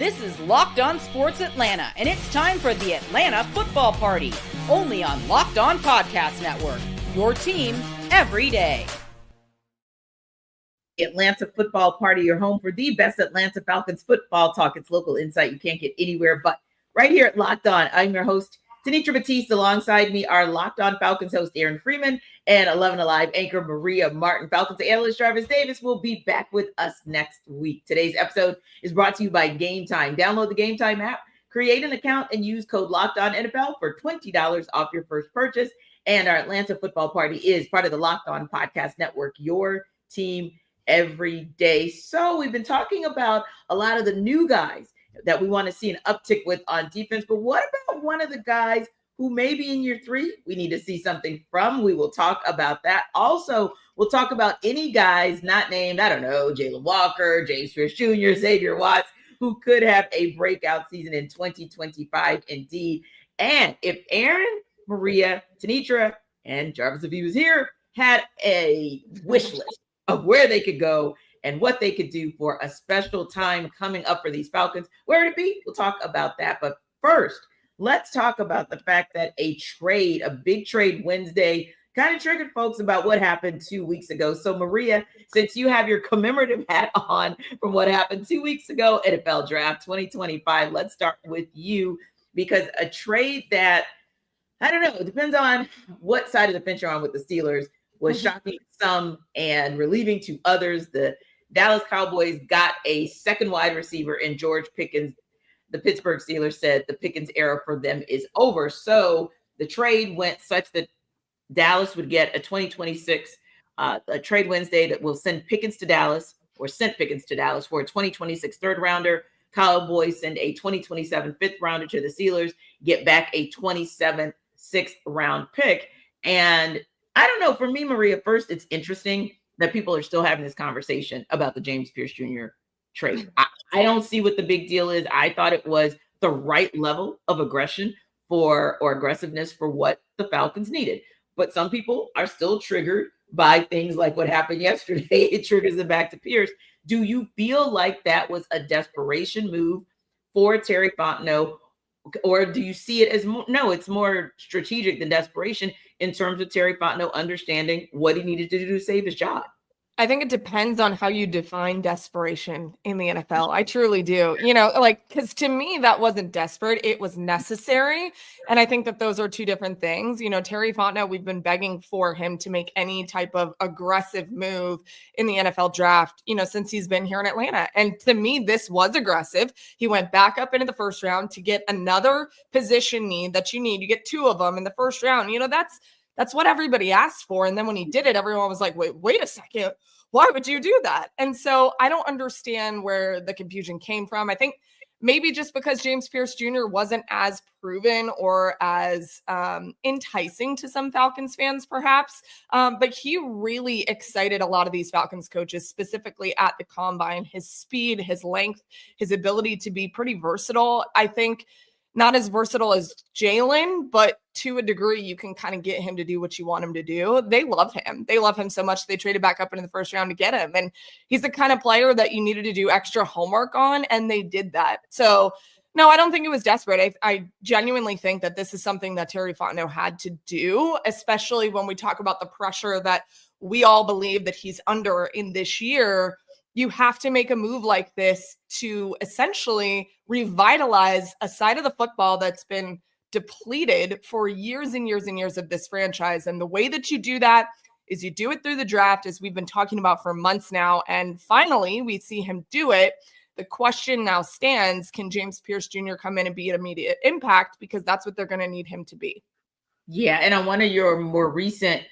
This is Locked On Sports Atlanta, and it's time for the Atlanta Football Party, only on Locked On Podcast Network, your team every day. Atlanta Football Party, your home for the best Atlanta Falcons football talk. It's local insight you can't get anywhere but right here at Locked On. I'm your host, Tenitra Batiste. Alongside me are Locked On Falcons host Aaron Freeman and 11 Alive anchor Maria Martin. Falcons analyst Travis Davis will be back with us next week. Today's episode is brought to you by Game Time. Download the Game Time app, create an account, and use code LOCKEDONNFL for $20 off your first purchase. And our Atlanta Football Party is part of the Locked On Podcast Network, your team every day. So we've been talking about a lot of the new guys that we want to see an uptick with on defense. But what about one of the guys who may be in year 3 we need to see something from? We will talk about that. Also, we'll talk about any guys not named, I don't know, Jalon Walker, James Pearce Jr, Xavier Watts, who could have a breakout season in 2025 indeed. And if Aaron, Maria, Tenitra, and Jarvis, if he was here, had a wish list of where they could go and what they could do for a special time coming up for these Falcons, where would it be? We'll talk about that. But first, let's talk about the fact that a big trade Wednesday, kind of triggered folks about what happened 2 weeks ago. So Maria, since you have your commemorative hat on from what happened 2 weeks ago, NFL Draft 2025, let's start with you, because a trade that, I don't know, it depends on what side of the fence you're on with the Steelers, was shocking to some and relieving to others. The Dallas Cowboys got a second wide receiver in George Pickens. The Pittsburgh Steelers said the Pickens era for them is over. So the trade went such that Dallas would get a 2026 a trade Wednesday that will send Pickens to Dallas, or sent Pickens to Dallas for a 2026 third rounder. Cowboys send a 2027 fifth rounder to the Steelers, get back a 27 sixth round pick. And I don't know, for me, Maria, first, it's interesting that people are still having this conversation about the James Pearce Jr. trade. I don't see what the big deal is. I thought it was the right level of aggression or aggressiveness for what the Falcons needed. But some people are still triggered by things like what happened yesterday. It triggers them back to Pierce. Do you feel like that was a desperation move for Terry Fontenot? Or do you see it as no, it's more strategic than desperation in terms of Terry Fontenot understanding what he needed to do to save his job? I think it depends on how you define desperation in the NFL. I truly do. Because to me, that wasn't desperate. It was necessary. And I think that those are two different things. Terry Fontenot, we've been begging for him to make any type of aggressive move in the NFL draft, since he's been here in Atlanta. And to me, this was aggressive. He went back up into the first round to get another position need that you need. You get 2 of them in the first round. That's what everybody asked for. And then when he did it, everyone was like, wait a second, why would you do that? And so I don't understand where the confusion came from. I think maybe just because James Pearce Jr. wasn't as proven or as enticing to some Falcons fans, perhaps. But he really excited a lot of these Falcons coaches, specifically at the combine. His speed, his length, his ability to be pretty versatile. I think not as versatile as Jalon, but to a degree, you can kind of get him to do what you want him to do. They love him. They love him so much. They traded back up into the first round to get him. And he's the kind of player that you needed to do extra homework on, and they did that. So, no, I don't think it was desperate. I genuinely think that this is something that Terry Fontenot had to do, especially when we talk about the pressure that we all believe that he's under in this year. You have to make a move like this to essentially revitalize a side of the football that's been depleted for years and years and years of this franchise. And the way that you do that is you do it through the draft, as we've been talking about for months now. And finally, we see him do it. The question now stands, can James Pearce Jr. come in and be an immediate impact? Because that's what they're going to need him to be. Yeah, and on one of your more recent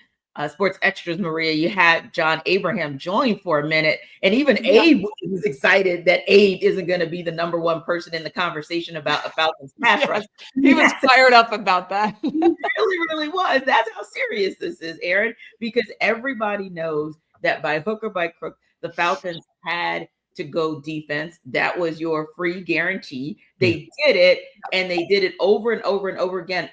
Sports Extras, Maria, you had John Abraham join for a minute, and even Abe was excited that Abe isn't going to be the number one person in the conversation about a Falcons pass rush. He was fired up about that. He really was. That's how serious this is, Aaron, because everybody knows that by hook or by crook, the Falcons had to go defense. That was your free guarantee. They did it, and they did it over and over and over again.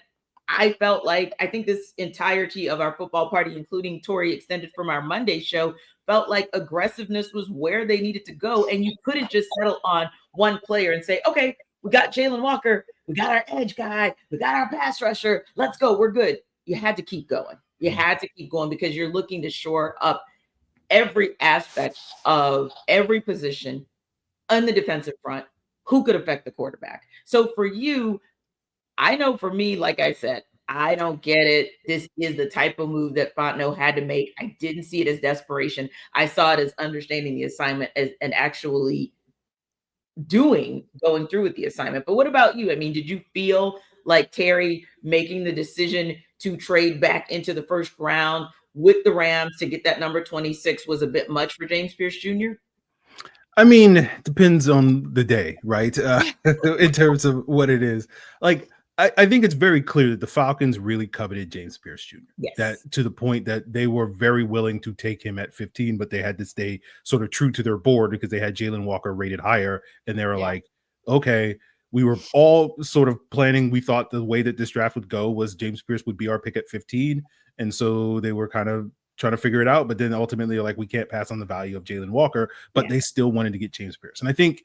I felt like, I think this entirety of our football party, including Tori extended from our Monday show, felt like aggressiveness was where they needed to go. And you couldn't just settle on one player and say, okay, we got Jalon Walker, we got our edge guy, we got our pass rusher, let's go, we're good. You had to keep going. You had to keep going because you're looking to shore up every aspect of every position on the defensive front who could affect the quarterback. So for you, I know for me, like I said, I don't get it. This is the type of move that Fontenot had to make. I didn't see it as desperation. I saw it as understanding the assignment and actually going through with the assignment. But what about you? I mean, did you feel like Terry making the decision to trade back into the first round with the Rams to get that number 26 was a bit much for James Pearce Jr.? I mean, it depends on the day, right? In terms of what it is. Like, I think it's very clear that the Falcons really coveted James Pearce Jr. Yes. That to the point that they were very willing to take him at 15, but they had to stay sort of true to their board because they had Jalon Walker rated higher. And they were like, okay, we were all sort of planning. We thought the way that this draft would go was James Pearce would be our pick at 15. And so they were kind of trying to figure it out. But then ultimately, like, we can't pass on the value of Jalon Walker, but they still wanted to get James Pearce. And I think,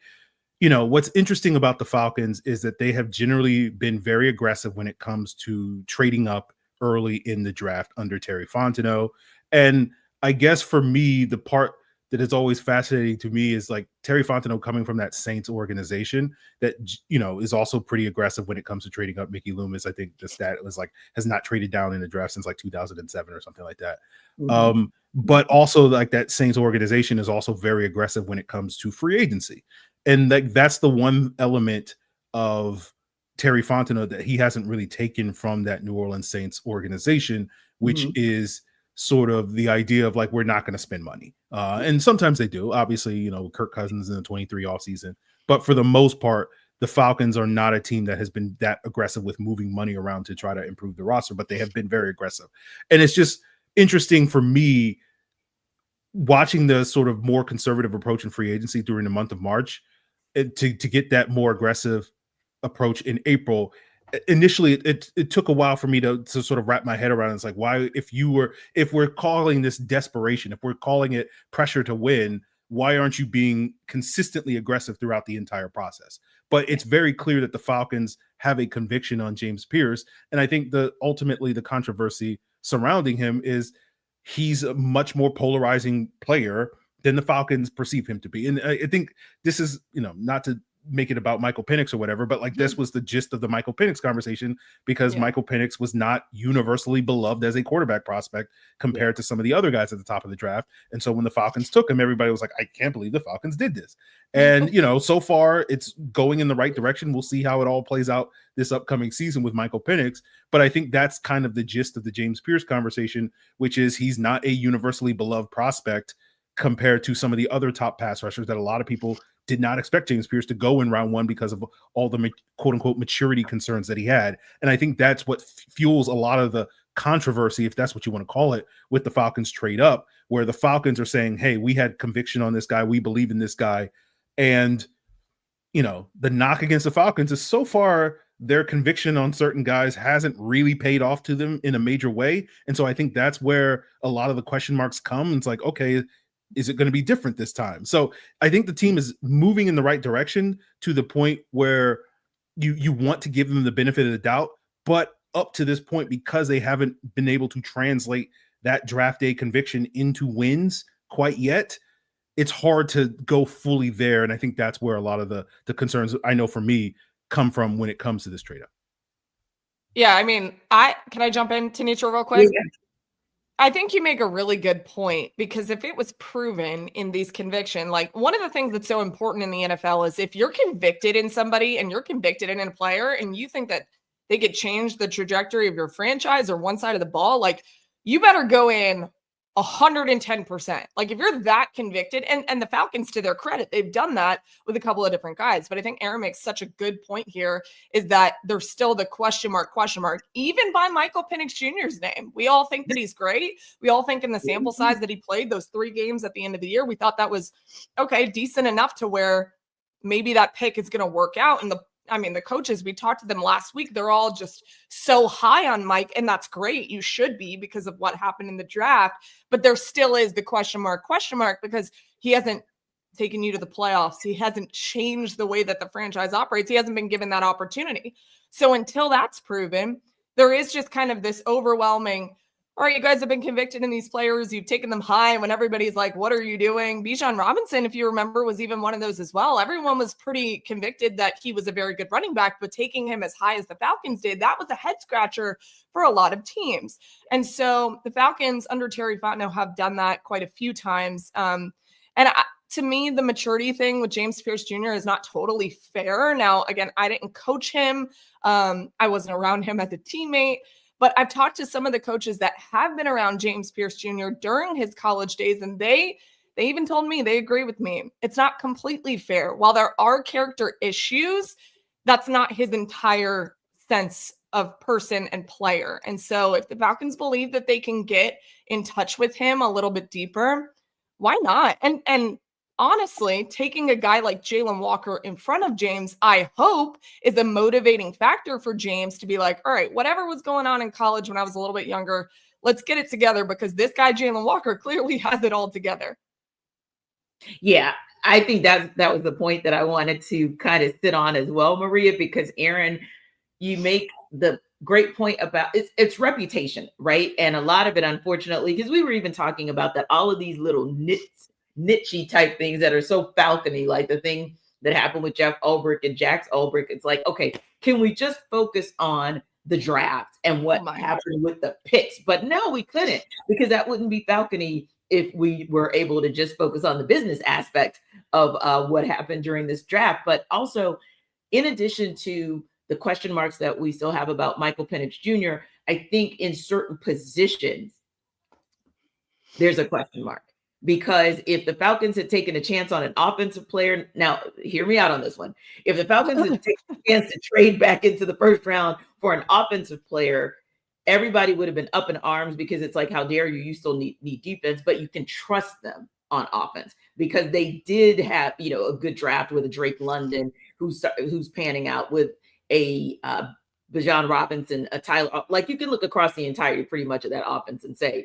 you know, what's interesting about the Falcons is that they have generally been very aggressive when it comes to trading up early in the draft under Terry Fontenot. And I guess for me, the part that is always fascinating to me is like Terry Fontenot coming from that Saints organization that, you know, is also pretty aggressive when it comes to trading up. Mickey Loomis, I think the stat was like, has not traded down in the draft since like 2007 or something like that. Mm-hmm. But also like that Saints organization is also very aggressive when it comes to free agency. And like that's the one element of Terry Fontenot that he hasn't really taken from that New Orleans Saints organization, which is sort of the idea of like, we're not going to spend money. And sometimes they do, obviously, you know, Kirk Cousins in the 23 offseason. But for the most part, the Falcons are not a team that has been that aggressive with moving money around to try to improve the roster, but they have been very aggressive. And it's just interesting for me watching the sort of more conservative approach in free agency during the month of March to get that more aggressive approach in April. Initially, it took a while for me to sort of wrap my head around. It's like, why, if we're calling this desperation, if we're calling it pressure to win, why aren't you being consistently aggressive throughout the entire process? But it's very clear that the Falcons have a conviction on James Pearce. And I think ultimately the controversy surrounding him is he's a much more polarizing player than the Falcons perceive him to be. And I think this is, you know, not to make it about Michael Penix or whatever, but like this was the gist of the Michael Penix conversation because Michael Penix was not universally beloved as a quarterback prospect compared to some of the other guys at the top of the draft. And so when the Falcons took him, everybody was like, I can't believe the Falcons did this. And, you know, so far it's going in the right direction. We'll see how it all plays out this upcoming season with Michael Penix. But I think that's kind of the gist of the James Pearce conversation, which is he's not a universally beloved prospect compared to some of the other top pass rushers that a lot of people did not expect James Pearce to go in round one because of all the quote unquote maturity concerns that he had. And I think that's what fuels a lot of the controversy, if that's what you want to call it, with the Falcons trade up, where the Falcons are saying, hey, we had conviction on this guy. We believe in this guy. And, you know, the knock against the Falcons is so far their conviction on certain guys hasn't really paid off to them in a major way. And so I think that's where a lot of the question marks come. It's like, okay, is it going to be different this time? So I think the team is moving in the right direction to the point where you want to give them the benefit of the doubt, but up to this point, because they haven't been able to translate that draft day conviction into wins quite yet, it's hard to go fully there. And I think that's where a lot of the concerns, I know for me, come from when it comes to this trade up. Yeah, I mean, can I jump in, Tenitra, real quick? Yeah. I think you make a really good point, because if it was proven in these conviction, like one of the things that's so important in the NFL is if you're convicted in somebody and you're convicted in a player and you think that they could change the trajectory of your franchise or one side of the ball, like you better go in 110%. Like if you're that convicted, and the Falcons, to their credit, they've done that with a couple of different guys. But I think Aaron makes such a good point here, is that there's still the question mark, even by Michael Penix Jr.'s name. We all think that he's great. We all think in the sample size that he played those 3 games at the end of the year, we thought that was okay, decent enough to where maybe that pick is going to work out. And the coaches, we talked to them last week, they're all just so high on Mike, and that's great. You should be, because of what happened in the draft. But there still is the question mark, because he hasn't taken you to the playoffs. He hasn't changed the way that the franchise operates. He hasn't been given that opportunity. So until that's proven, there is just kind of this overwhelming, all right, you guys have been convicted in these players. You've taken them high when everybody's like, what are you doing? Bijan Robinson, if you remember, was even one of those as well. Everyone was pretty convicted that he was a very good running back, but taking him as high as the Falcons did, that was a head scratcher for a lot of teams. And so the Falcons under Terry Fontenot have done that quite a few times. To me, the maturity thing with James Pearce Jr. is not totally fair. Now, again, I didn't coach him. I wasn't around him as a teammate. But I've talked to some of the coaches that have been around James Pearce Jr. during his college days, and they even told me, they agree with me. It's not completely fair. While there are character issues, that's not his entire sense of person and player. And so if the Falcons believe that they can get in touch with him a little bit deeper, why not? And honestly, taking a guy like Jalon Walker in front of James, I hope, is a motivating factor for James to be like, all right, whatever was going on in college when I was a little bit younger, let's get it together, because this guy, Jalon Walker, clearly has it all together. Yeah, I think that was the point that I wanted to kind of sit on as well, Maria, because Aaron, you make the great point about it's reputation, right? And a lot of it, unfortunately, because we were even talking about that, all of these little niche type things that are so Falcony, like the thing that happened with Jax Ulbrich. It's like, okay, can we just focus on the draft and what happened with the picks? But no, we couldn't, because that wouldn't be Falcony if we were able to just focus on the business aspect of what happened during this draft. But also, in addition to the question marks that we still have about Michael Penix Jr., I think in certain positions, there's a question mark. Because if the Falcons had taken a chance on an offensive player, now hear me out on this one. If the Falcons had taken a chance to trade back into the first round for an offensive player, everybody would have been up in arms, because it's like, how dare you? You still need defense, but you can trust them on offense, because they did have, a good draft with a Drake London who's panning out, with a Bijan Robinson, a Tyler. Like, you can look across the entirety pretty much of that offense and say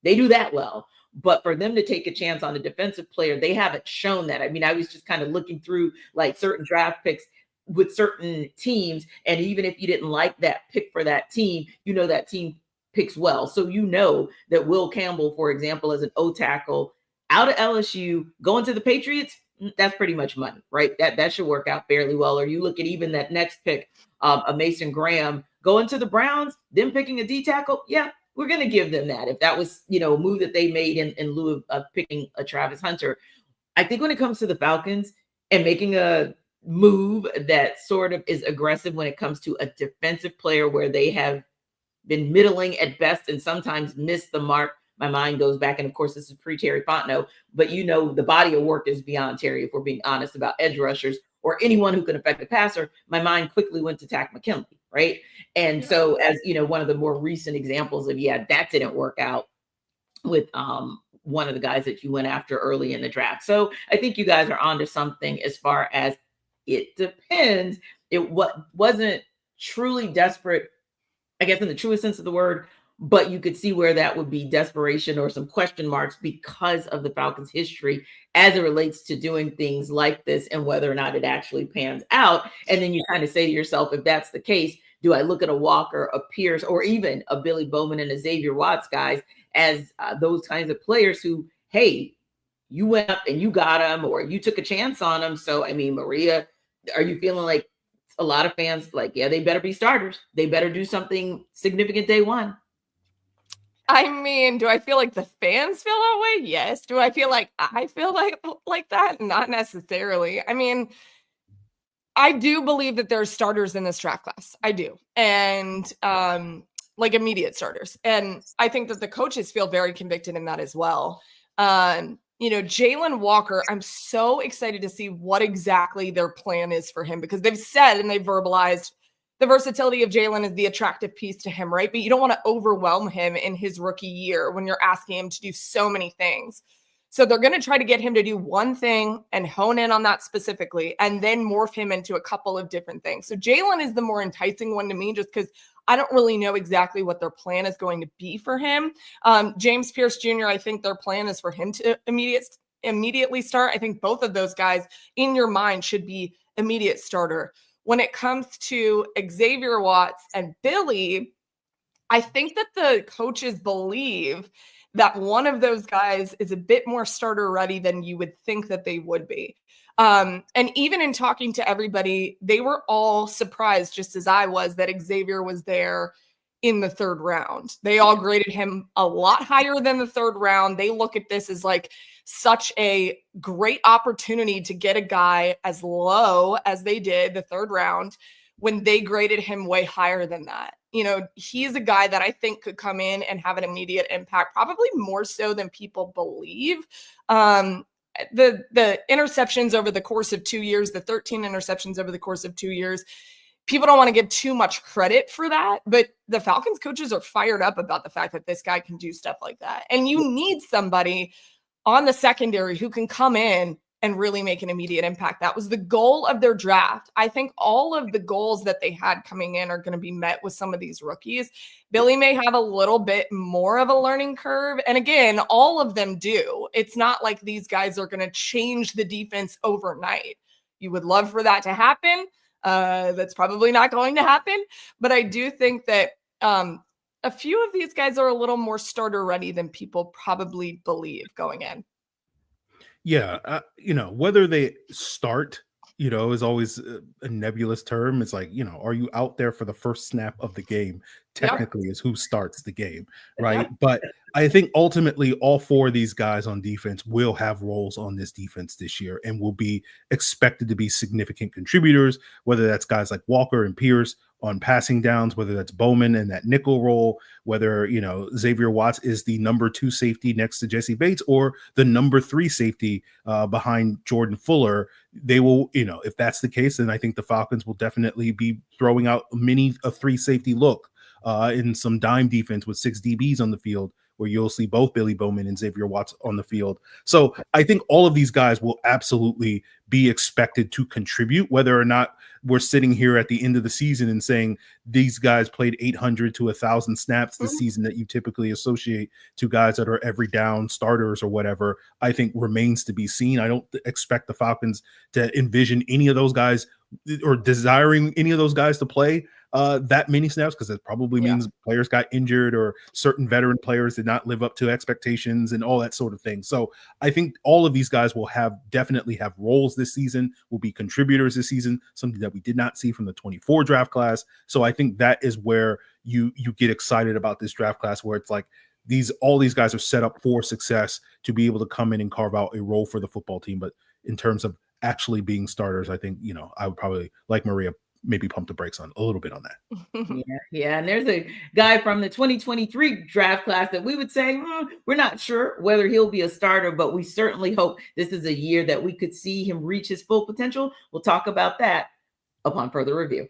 they do that well. But for them to take a chance on a defensive player, they haven't shown that. I mean, I was just kind of looking through like certain draft picks with certain teams. And even if you didn't like that pick for that team, that team picks well. So that Will Campbell, for example, as an O tackle out of LSU, going to the Patriots, that's pretty much money, right? That should work out fairly well. Or you look at even that next pick, a Mason Graham going to the Browns, them picking a D tackle. Yeah, we're going to give them that. If that was, a move that they made in lieu of picking a Travis Hunter. I think when it comes to the Falcons and making a move that sort of is aggressive when it comes to a defensive player where they have been middling at best and sometimes missed the mark, my mind goes back. And of course, this is pre-Terry Fontenot, but the body of work is beyond Terry, if we're being honest about edge rushers or anyone who can affect the passer. My mind quickly went to Takk McKinley, right? And so as, one of the more recent examples of, that didn't work out with one of the guys that you went after early in the draft. So I think you guys are onto something as far as it depends. It wasn't truly desperate, I guess, in the truest sense of the word, but you could see where that would be desperation or some question marks because of the Falcons' history as it relates to doing things like this and whether or not it actually pans out. And then you kind of say to yourself, if that's the case, do I look at a Walker, a Pierce, or even a Billy Bowman and a Xavier Watts guys as those kinds of players who, hey, you went up and you got them, or you took a chance on them. So, I mean, Maria, are you feeling like a lot of fans like, yeah, they better be starters. They better do something significant day one? I mean, do I feel like the fans feel that way? Yes. Do I feel like I feel like that? Not necessarily. I mean, I do believe that there's starters in this draft class. I do. And like immediate starters. And I think that the coaches feel very convicted in that as well. Jalon Walker, I'm so excited to see what exactly their plan is for him, because they've said and they've verbalized the versatility of Jalon is the attractive piece to him, right? But you don't want to overwhelm him in his rookie year when you're asking him to do so many things. So they're going to try to get him to do one thing and hone in on that specifically, and then morph him into a couple of different things. So Jalon is the more enticing one to me, just because I don't really know exactly what their plan is going to be for him. James Pearce Jr., I think their plan is for him to immediately start. I think both of those guys in your mind should be immediate starter. When it comes to Xavier Watts and Billy, I think that the coaches believe that one of those guys is a bit more starter ready than you would think that they would be. And even in talking to everybody, they were all surprised, just as I was, that Xavier was there in the third round. They all graded him a lot higher than the third round. They look at this as like such a great opportunity to get a guy as low as they did, the third round, when they graded him way higher than that. You know, he's a guy that I think could come in and have an immediate impact, probably more so than people believe. The interceptions over the course of 2 years, the 13 interceptions over the course of 2 years, people don't want to give too much credit for that, but the Falcons coaches are fired up about the fact that this guy can do stuff like that. And you need somebody on the secondary who can come in and really make an immediate impact. That was the goal of their draft. I think all of the goals that they had coming in are going to be met with some of these rookies. Billy may have a little bit more of a learning curve. And again, all of them do. It's not like these guys are going to change the defense overnight. You would love for that to happen. That's probably not going to happen. But I do think that a few of these guys are a little more starter ready than people probably believe going in. Yeah, whether they start, is always a nebulous term. It's like, are you out there for the first snap of the game? Technically, is who starts the game, right? But I think ultimately all four of these guys on defense will have roles on this defense this year and will be expected to be significant contributors, whether that's guys like Walker and Pearce on passing downs, whether that's Bowman in that nickel role, whether, Xavier Watts is the number 2 safety next to Jesse Bates or the number 3 safety behind Jordan Fuller. They will, if that's the case, then I think the Falcons will definitely be throwing out a 3 safety look in some dime defense with 6 DBs on the field, where you'll see both Billy Bowman and Xavier Watts on the field. So I think all of these guys will absolutely be expected to contribute, whether or not we're sitting here at the end of the season and saying these guys played 800 to 1,000 snaps this season that you typically associate to guys that are every down starters or whatever. I think remains to be seen. I don't expect the Falcons to envision any of those guys or desiring any of those guys to play that many snaps, because it probably means players got injured or certain veteran players did not live up to expectations and all that sort of thing. So I think all of these guys will definitely have roles this season, will be contributors this season, something that we did not see from the 24 draft class. So I think that is where you get excited about this draft class, where it's like all these guys are set up for success to be able to come in and carve out a role for the football team. But in terms of actually being starters, I think, I would probably, like Maria, maybe pump the brakes on a little bit on that. Yeah. And there's a guy from the 2023 draft class that we would say, we're not sure whether he'll be a starter, but we certainly hope this is a year that we could see him reach his full potential. We'll talk about that upon further review.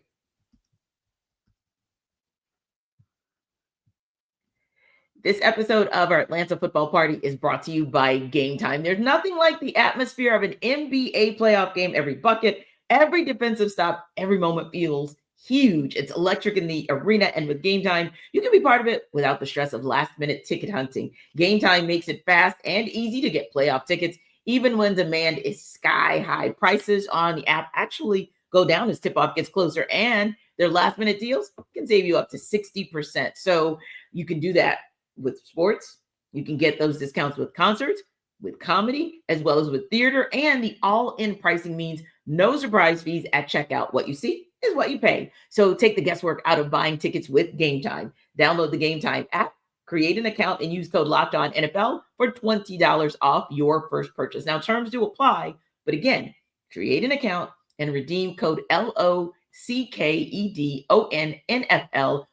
This episode of our Atlanta Football Party is brought to you by Game Time. There's nothing like the atmosphere of an NBA playoff game. Every bucket, every defensive stop, every moment feels huge. It's electric in the arena, and with Game Time, you can be part of it without the stress of last-minute ticket hunting. Game Time makes it fast and easy to get playoff tickets, even when demand is sky-high. Prices on the app actually go down as tip-off gets closer, and their last-minute deals can save you up to 60%. So you can do that with sports. You can get those discounts with concerts, with comedy, as well as with theater, and the all-in pricing means no surprise fees at checkout. What you see is what you pay. So take the guesswork out of buying tickets with Game Time. Download the Game Time app, create an account, and use code LOCKEDONNFL for $20 off your first purchase. Now, terms do apply, but again, create an account and redeem code LOCKEDONNFL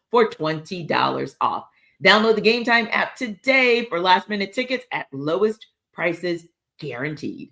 for $20 off. Download the Game Time app today for last-minute tickets at lowest prices guaranteed.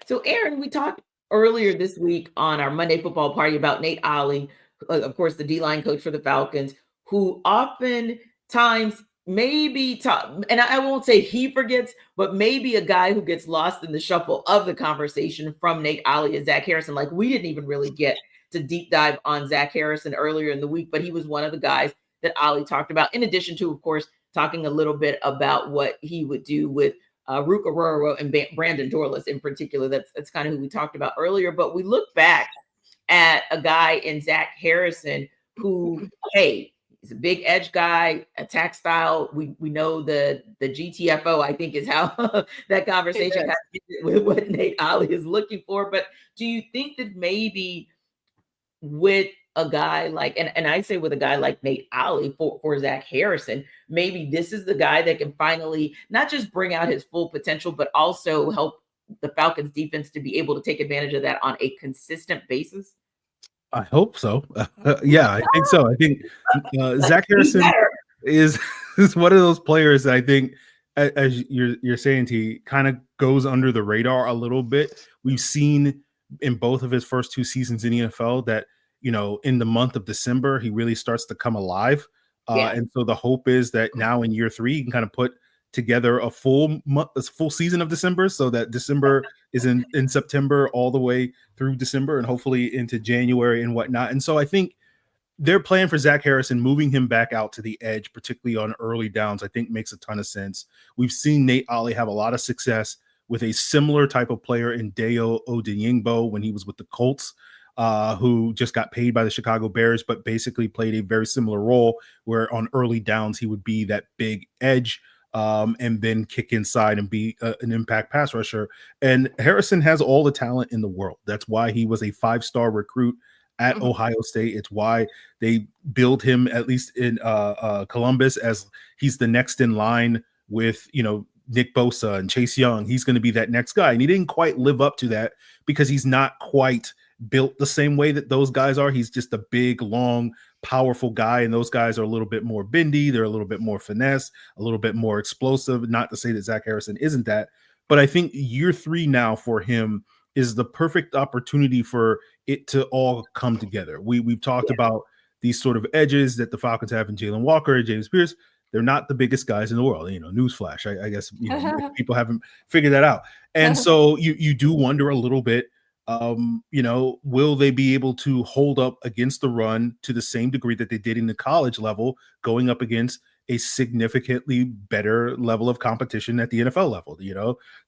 So, Aaron, we talked earlier this week on our Monday Football Party about Nate Ollie, of course, the D-line coach for the Falcons, who oftentimes maybe, and I won't say he forgets, but maybe a guy who gets lost in the shuffle of the conversation from Nate Ollie and Zach Harrison. Like, we didn't even really get to deep dive on Zach Harrison earlier in the week, but he was one of the guys that Ollie talked about, in addition to, of course, talking a little bit about what he would do with Ruke Orhorhoro and Brandon Dorlus in particular. That's kind of who we talked about earlier. But we look back at a guy in Zach Harrison who, hey, he's a big edge guy, attack style. We know the GTFO, I think, is how that conversation has with what Nate Ollie is looking for. But do you think that maybe with a guy like, and I say with a guy like Nate Ollie for Zach Harrison, maybe this is the guy that can finally not just bring out his full potential, but also help the Falcons defense to be able to take advantage of that on a consistent basis? I hope so. Yeah, I think so. I think Zach Harrison is one of those players that I think, as you're saying, he kind of goes under the radar a little bit. We've seen in both of his first 2 seasons in the NFL that, in the month of December, he really starts to come alive. And so the hope is that now in year 3, he can kind of put together a full season of December, so that December is in September all the way through December and hopefully into January and whatnot. And so I think their plan for Zach Harrison, moving him back out to the edge, particularly on early downs, I think makes a ton of sense. We've seen Nate Ollie have a lot of success with a similar type of player in Dayo Odeyingbo when he was with the Colts, who just got paid by the Chicago Bears, but basically played a very similar role where on early downs, he would be that big edge and then kick inside and be an impact pass rusher. And Harrison has all the talent in the world. That's why he was a 5-star recruit at Ohio State. It's why they build him, at least in Columbus, as he's the next in line with, Nick Bosa and Chase Young. He's going to be that next guy. And he didn't quite live up to that because he's not quite built the same way that those guys are. He's just a big, long, powerful guy, and those guys are a little bit more bendy. They're a little bit more finesse, a little bit more explosive. Not to say that Zach Harrison isn't that, but I think year 3 now for him is the perfect opportunity for it to all come together. We've talked about these sort of edges that the Falcons have in Jalon Walker, James Pearce. They're not the biggest guys in the world, newsflash. I guess if people haven't figured that out. And so you do wonder a little bit, will they be able to hold up against the run to the same degree that they did in the college level, going up against a significantly better level of competition at the NFL level?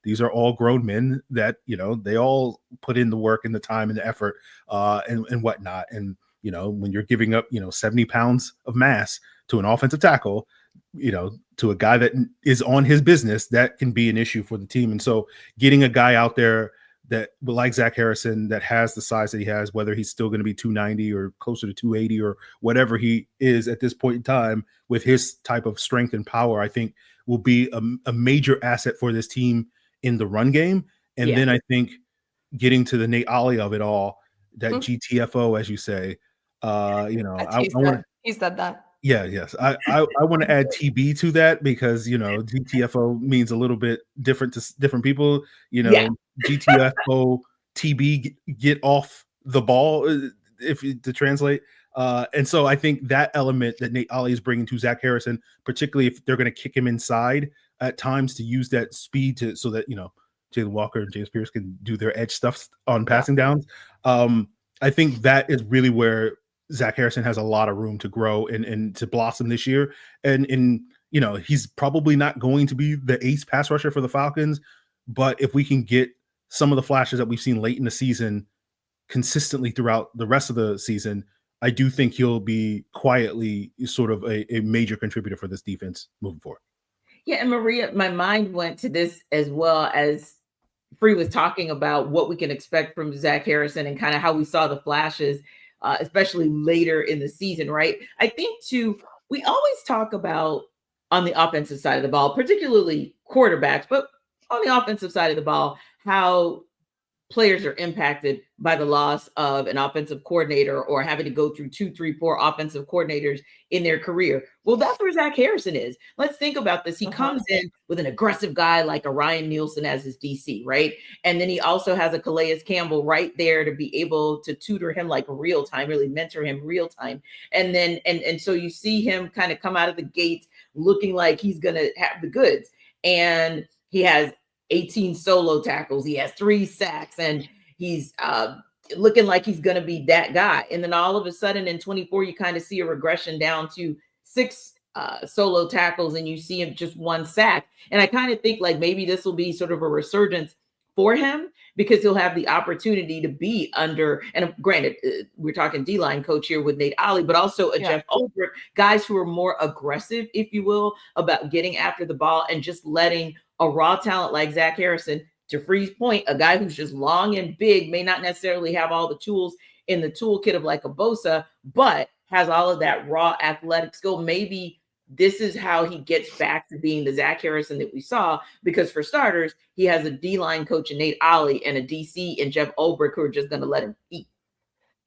These are all grown men that, they all put in the work and the time and the effort and whatnot. And, when you're giving up, 70 pounds of mass to an offensive tackle, to a guy that is on his business, that can be an issue for the team. And so getting a guy out there that, like Zach Harrison, that has the size that he has, whether he's still going to be 290 or closer to 280 or whatever he is at this point in time, with his type of strength and power, I think will be a major asset for this team in the run game. And then I think getting to the Nate Ollie of it all, that GTFO, as you say, he said that. Yeah, yes. I want to add TB to that because, GTFO means a little bit different to different people. GTFO, TB, get off the ball, to translate. And so I think that element that Nate Ollie is bringing to Zach Harrison, particularly if they're going to kick him inside at times to use that speed so that, Jalon Walker and James Pearce can do their edge stuff on passing downs. I think that is really where Zach Harrison has a lot of room to grow and to blossom this year. And he's probably not going to be the ace pass rusher for the Falcons, but if we can get some of the flashes that we've seen late in the season consistently throughout the rest of the season, I do think he'll be quietly sort of a major contributor for this defense moving forward. Yeah, and Maria, my mind went to this as well as Free was talking about what we can expect from Zach Harrison and kind of how we saw the flashes, especially later in the season, right? I think too, we always talk about on the offensive side of the ball, particularly quarterbacks, but on the offensive side of the ball, how players are impacted by the loss of an offensive coordinator or having to go through 2, 3, 4 offensive coordinators in their career. Well, that's where Zach Harrison is. Let's think about this. He comes in with an aggressive guy like a Ryan Nielsen as his DC, right? And then he also has a Calais Campbell right there to be able to tutor him like real time, really mentor him real time. And then, and so you see him kind of come out of the gates looking like he's going to have the goods. And he has 18 solo tackles. He has 3 sacks, and he's looking like he's going to be that guy. And then all of a sudden in 24, you kind of see a regression down to 6 solo tackles and you see him just 1 sack. And I kind of think like maybe this will be sort of a resurgence for him because he'll have the opportunity to be under, and granted, we're talking D-line coach here with Nate Ollie, but also Jeff Ulbrich, guys who are more aggressive, if you will, about getting after the ball and just letting a raw talent like Zach Harrison, to Free's point, a guy who's just long and big, may not necessarily have all the tools in the toolkit of like a Bosa, but has all of that raw athletic skill. Maybe this is how he gets back to being the Zach Harrison that we saw, because for starters, he has a D-line coach in Nate Ollie and a DC in Jeff Ulbrich who are just going to let him eat.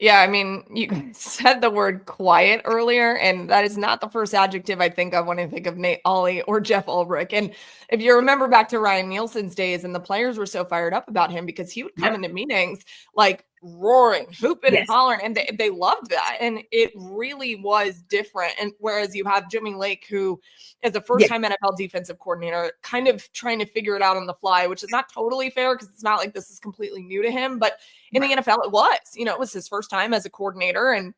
Yeah, I mean, you said the word quiet earlier, and that is not the first adjective I think of when I think of Nate Ollie or Jeff Ulbrich. And if you remember back to Ryan Nielsen's days, and the players were so fired up about him because he would come into meetings like roaring, hooping and hollering, and they loved that. And it really was different. And whereas you have Jimmy Lake, who is a first-time NFL defensive coordinator, kind of trying to figure it out on the fly, which is not totally fair because it's not like this is completely new to him. But in the NFL, it was. It was his first time as a coordinator. And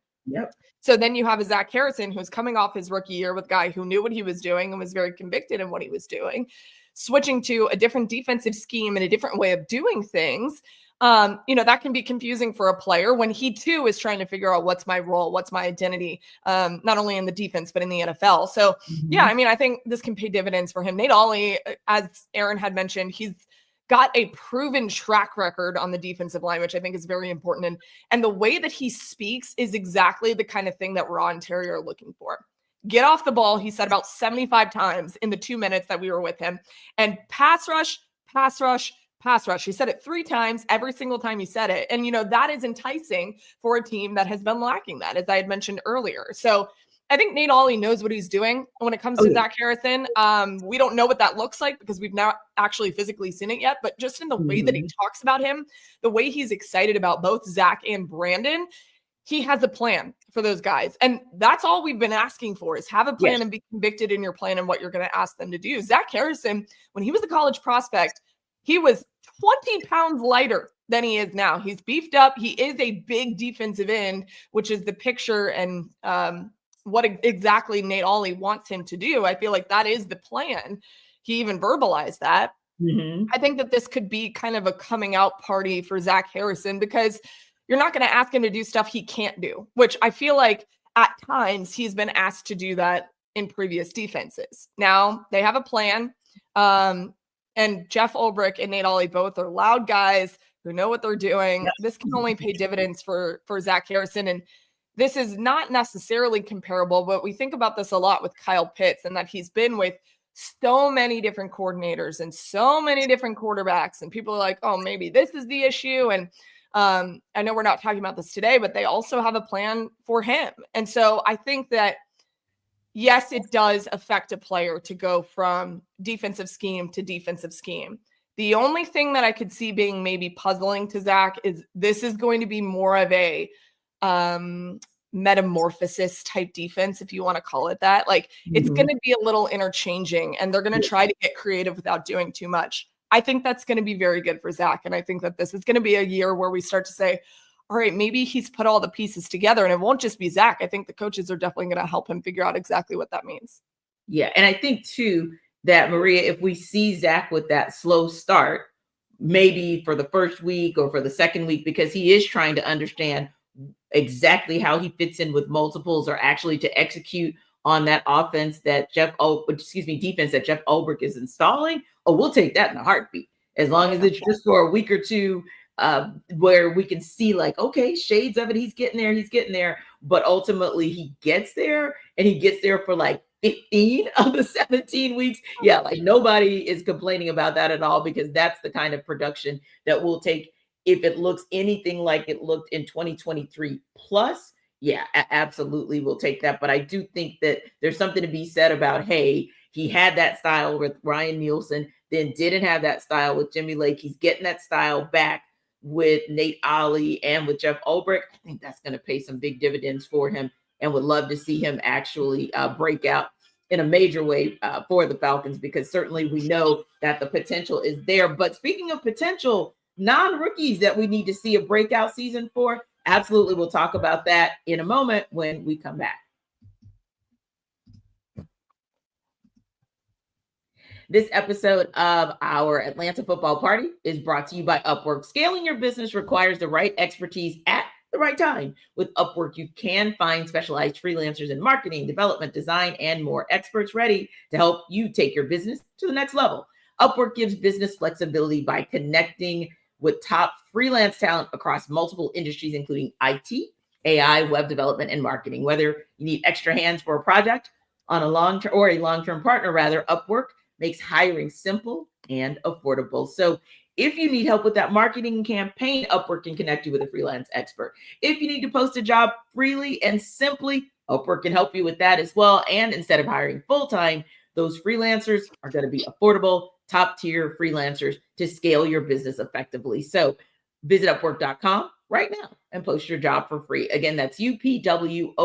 so then you have a Zach Harrison who's coming off his rookie year with a guy who knew what he was doing and was very convicted in what he was doing, switching to a different defensive scheme and a different way of doing things. That can be confusing for a player when he too is trying to figure out what's my role, what's my identity, not only in the defense, but in the NFL. So I mean, I think this can pay dividends for him. Nate Ollie, as Aaron had mentioned, he's got a proven track record on the defensive line, which I think is very important. And the way that he speaks is exactly the kind of thing that Raw and Terry are looking for. Get off the ball, he said about 75 times in the 2 minutes that we were with him. And pass rush, pass rush, pass rush. He said it 3 times every single time he said it. And, that is enticing for a team that has been lacking that, as I had mentioned earlier. So I think Nate Ollie knows what he's doing. When it comes to Zach Harrison, we don't know what that looks like because we've not actually physically seen it yet. But just in the way that he talks about him, the way he's excited about both Zach and Brandon, he has a plan for those guys. And that's all we've been asking for, is have a plan and be convicted in your plan and what you're going to ask them to do. Zach Harrison, when he was a college prospect, he was 20 pounds lighter than he is now. He's beefed up. He is a big defensive end, which is the picture and what exactly Nate Ollie wants him to do. I feel like that is the plan. He even verbalized that. I think that this could be kind of a coming out party for Zach Harrison because you're not going to ask him to do stuff he can't do, which I feel like at times he's been asked to do that in previous defenses. Now they have a plan. And Jeff Ulbrich and Nate Ollie both are loud guys who know what they're doing. This can only pay dividends for Zach Harrison. And this is not necessarily comparable, but we think about this a lot with Kyle Pitts and that he's been with so many different coordinators and so many different quarterbacks. And people are like, oh, maybe this is the issue. And I know we're not talking about this today, but they also have a plan for him. And so I think that, yes, it does affect a player to go from defensive scheme to defensive scheme. The only thing that I could see being maybe puzzling to Zach is this is going to be more of a metamorphosis type defense, if you want to call it that. Like it's going to be a little interchanging and they're going to try to get creative without doing too much. I think that's going to be very good for Zach. And I think that this is going to be a year where we start to say, all right, maybe he's put all the pieces together and it won't just be Zach. I think the coaches are definitely going to help him figure out exactly what that means. Yeah. And I think too, that Maria, if we see Zach with that slow start, maybe for the first week or for the second week, because he is trying to understand exactly how he fits in with multiples or actually to execute on that offense that defense that Jeff Ulbrich is installing. Oh, we'll take that in a heartbeat. As long as it's just for a week or two, where we can see like, okay, shades of it. He's getting there. But ultimately he gets there and he gets there for like 15 of the 17 weeks. Yeah. Like nobody is complaining about that at all, because that's the kind of production that we'll take. If it looks anything like it looked in 2023 plus, yeah, absolutely. We'll take that. But I do think that there's something to be said about, hey, he had that style with Ryan Nielsen, then didn't have that style with Jimmy Lake. He's getting that style back with Nate Ollie and with Jeff Ulbrich. I think that's going to pay some big dividends for him, and would love to see him actually break out in a major way for the Falcons, because certainly we know that the potential is there. But speaking of potential, non-rookies that we need to see a breakout season for, absolutely. We'll talk about that in a moment when we come back. This episode of our Atlanta Football Party is brought to you by Upwork. Scaling your business requires the right expertise at the right time. With Upwork, you can find specialized freelancers in marketing, development, design, and more, experts ready to help you take your business to the next level. Upwork gives business flexibility by connecting with top freelance talent across multiple industries, including IT, AI, web development, and marketing. Whether you need extra hands for a project on a long-term partner, Upwork makes hiring simple and affordable. So if you need help with that marketing campaign, Upwork can connect you with a freelance expert. If you need to post a job freely and simply, Upwork can help you with that as well. And instead of hiring full-time, those freelancers are going to be affordable, top-tier freelancers to scale your business effectively. So visit Upwork.com right now and post your job for free. Again, that's UPWORK.com,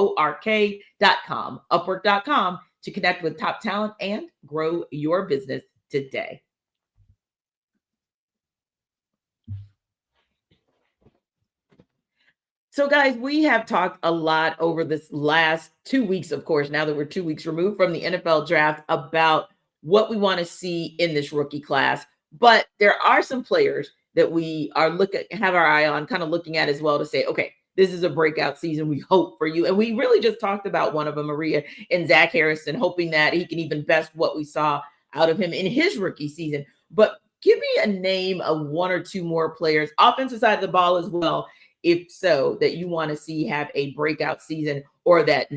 Upwork.com, to connect with top talent and grow your business today. So guys, we have talked a lot over this last 2 weeks, of course, now that we're 2 weeks removed from the NFL draft, about what we want to see in this rookie class. But there are some players that we are have our eye on, kind of looking at as well, to say, okay, this is a breakout season. We hope for you. And we really just talked about one of them, Maria, and Zach Harrison, hoping that he can even best what we saw out of him in his rookie season. But give me a name of one or two more players, offensive side of the ball as well, if so, that you want to see have a breakout season, or that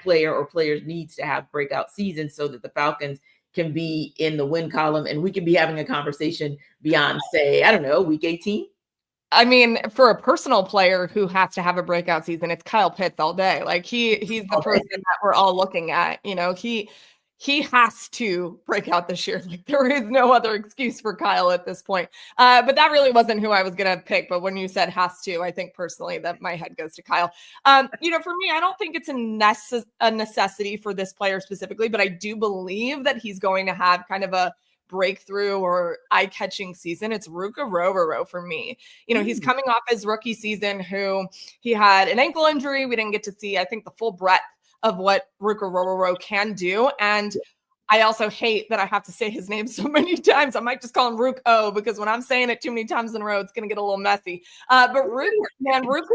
player or players needs to have breakout seasons so that the Falcons can be in the win column and we can be having a conversation beyond, say, I don't know, week 18. I mean, for a personal player who has to have a breakout season, it's Kyle Pitts all day. Like he's the person that we're all looking at. You know, he has to break out this year. Like there is no other excuse for Kyle at this point. But that really wasn't who I was going to pick. But when you said has to, I think personally that my head goes to Kyle. You know, for me, I don't think it's a necessity for this player specifically, but I do believe that he's going to have kind of a breakthrough or eye-catching season. It's Ruke Orhorhoro for me. You know, he's coming off his rookie season, who he had an ankle injury. We didn't get to see, I think, the full breadth of what Ruke Orhorhoro can do. And I also hate that I have to say his name so many times. I might just call him Ruke O, because when I'm saying it too many times in a row, it's going to get a little messy. But Ruke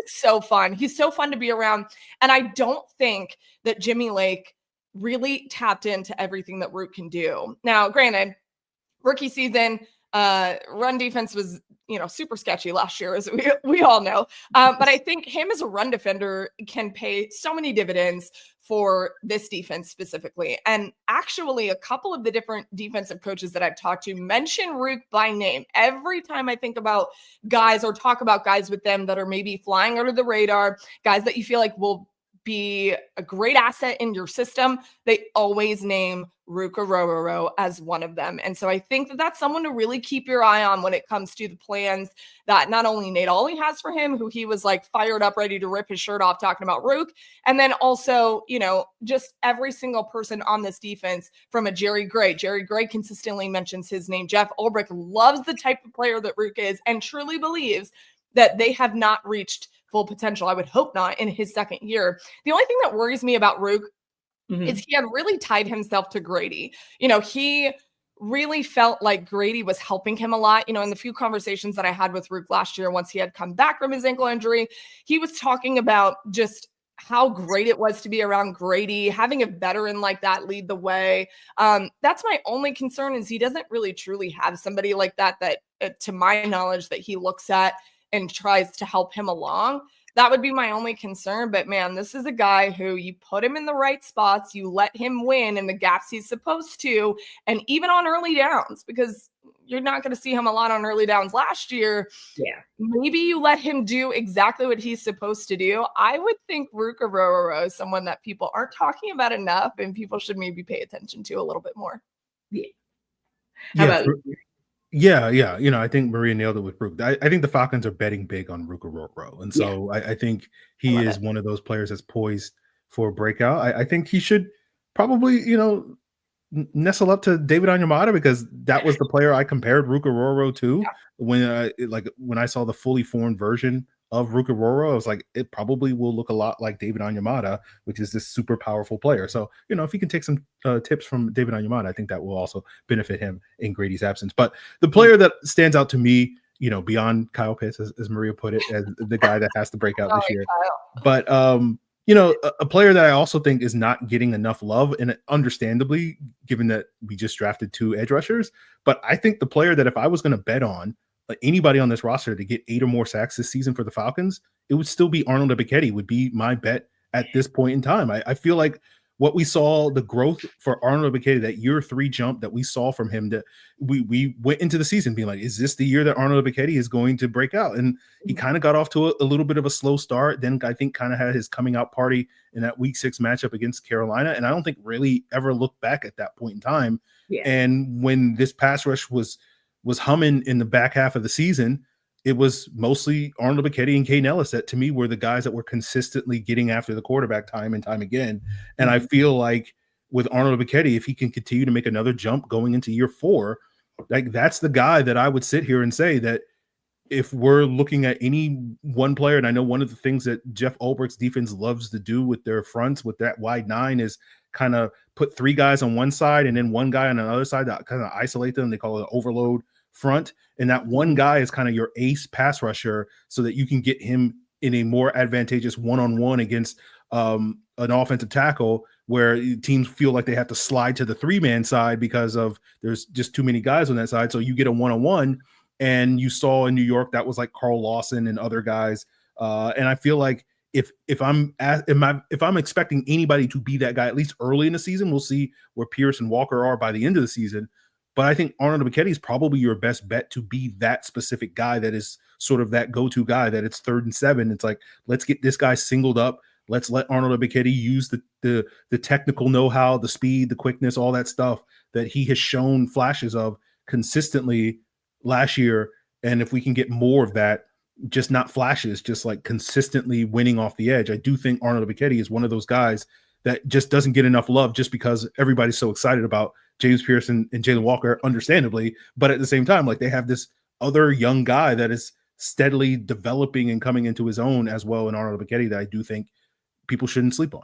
is so fun. He's so fun to be around. And I don't think that Jimmy Lake really tapped into everything that Ruke can do. Now, granted, rookie season, run defense was, super sketchy last year, as we all know. But I think him as a run defender can pay so many dividends for this defense specifically. And actually, a couple of the different defensive coaches that I've talked to mention Ruke by name. Every time I think about guys or talk about guys with them that are maybe flying under the radar, guys that you feel like will be a great asset in your system, they always name Ruke Orhorhoro as one of them. And so I think that that's someone to really keep your eye on when it comes to the plans that not only Nate Ollie has for him, who he was like fired up, ready to rip his shirt off talking about Ruke, and then also, just every single person on this defense, from a Jerry Gray. Jerry Gray consistently mentions his name. Jeff Ulbrich loves the type of player that Ruke is and truly believes that they have not reached full potential. I would hope not in his second year. The only thing that worries me about Ruke is he had really tied himself to Grady. He really felt like Grady was helping him a lot. In the few conversations that I had with Ruke last year, once he had come back from his ankle injury, he was talking about just how great it was to be around Grady, having a veteran like that lead the way. That's my only concern, is he doesn't really truly have somebody like that, to my knowledge, that he looks at and tries to help him along. That would be my only concern. But man, this is a guy who you put him in the right spots, you let him win in the gaps he's supposed to, and even on early downs, because you're not going to see him a lot on early downs last year. Yeah. Maybe you let him do exactly what he's supposed to do. I would think Ruke Orhorhoro is someone that people aren't talking about enough, and people should maybe pay attention to a little bit more. Yeah. How about you? Yeah. I think Maria nailed it with Ruke. I think the Falcons are betting big on Ruke Orhorhoro. And so I think he is one of those players that's poised for a breakout. I think he should probably, nestle up to David Onyemata, because that was the player I compared Ruke Orhorhoro to when I saw the fully formed version of Ruke Orhorhoro, I was like, it probably will look a lot like David Onyemata, which is this super powerful player. So, if he can take some tips from David Onyemata, I think that will also benefit him in Grady's absence. But the player that stands out to me, beyond Kyle Pitts, as Maria put it, as the guy that has to break out this year. But, a player that I also think is not getting enough love, and understandably, given that we just drafted 2 edge rushers. But I think the player that if I was going to bet on anybody on this roster to get 8 or more sacks this season for the Falcons, it would still be Arnold Ebiketie would be my bet at this point in time. I feel like what we saw, the growth for Arnold Ebiketie, that year 3 jump that we saw from him, that we went into the season being like, is this the year that Arnold Ebiketie is going to break out? And he kind of got off to a little bit of a slow start. Then I think kind of had his coming out party in that week 6 matchup against Carolina. And I don't think really ever looked back at that point in time. Yeah. And when this pass rush was humming in the back half of the season, it was mostly Arnold Ebiketie and Kane Ellis that to me were the guys that were consistently getting after the quarterback time and time again. And I feel like with Arnold Ebiketie, if he can continue to make another jump going into year 4, like that's the guy that I would sit here and say that if we're looking at any one player, and I know one of the things that Jeff Ulbricht's defense loves to do with their fronts with that wide 9 is kind of put 3 guys on one side and then one guy on the other side that kind of isolate them. They call it an overload front. And that one guy is kind of your ace pass rusher so that you can get him in a more advantageous one-on-one against an offensive tackle where teams feel like they have to slide to the 3-man side because of there's just too many guys on that side. So you get a one-on-one, and you saw in New York that was like Carl Lawson and other guys. And I feel like if I'm expecting anybody to be that guy, at least early in the season, we'll see where Pearce and Walker are by the end of the season. But I think Arnold Ebiketie is probably your best bet to be that specific guy that is sort of that go-to guy that it's 3rd and 7. It's like, let's get this guy singled up. Let's let Arnold Ebiketie use the technical know-how, the speed, the quickness, all that stuff that he has shown flashes of consistently last year. And if we can get more of that, just not flashes, just like consistently winning off the edge, I do think Arnold Ebiketie is one of those guys that just doesn't get enough love just because everybody's so excited about James Pearce and Jalon Walker, understandably. But at the same time, like they have this other young guy that is steadily developing and coming into his own as well in Arnold Ebiketie that I do think people shouldn't sleep on.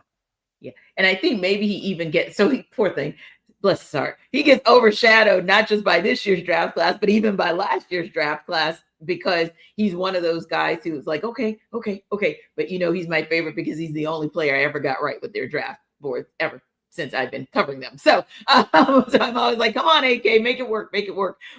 Yeah. And I think maybe he even gets, poor thing, bless his heart, he gets overshadowed not just by this year's draft class, but even by last year's draft class, because he's one of those guys who's like, okay. But he's my favorite because he's the only player I ever got right with their draft board ever since I've been covering them. So I'm always like, come on, AK, make it work.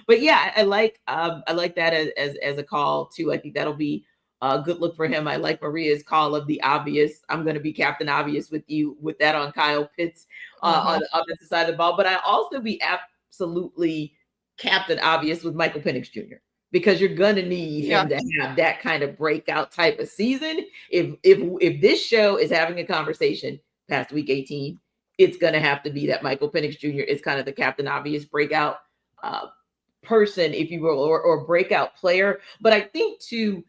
But yeah, I like that as a call too. I think that'll be a good look for him. I like Maria's call of the obvious. I'm going to be Captain Obvious with you with that on Kyle Pitts on the offensive side of the ball. But I also be absolutely Captain Obvious with Michael Penix Jr. because you're going to need him to have that kind of breakout type of season. If this show is having a conversation past week 18, it's going to have to be that Michael Penix Jr. is kind of the Captain Obvious breakout person, if you will, or breakout player. But I think too,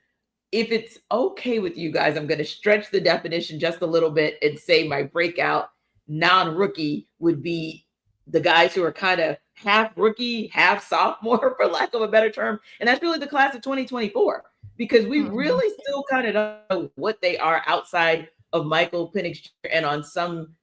if it's okay with you guys, I'm going to stretch the definition just a little bit and say my breakout non-rookie would be the guys who are kind of half rookie, half sophomore, for lack of a better term. And that's really the class of 2024, because we really still kind of don't know what they are outside of Michael Penix Jr. and on some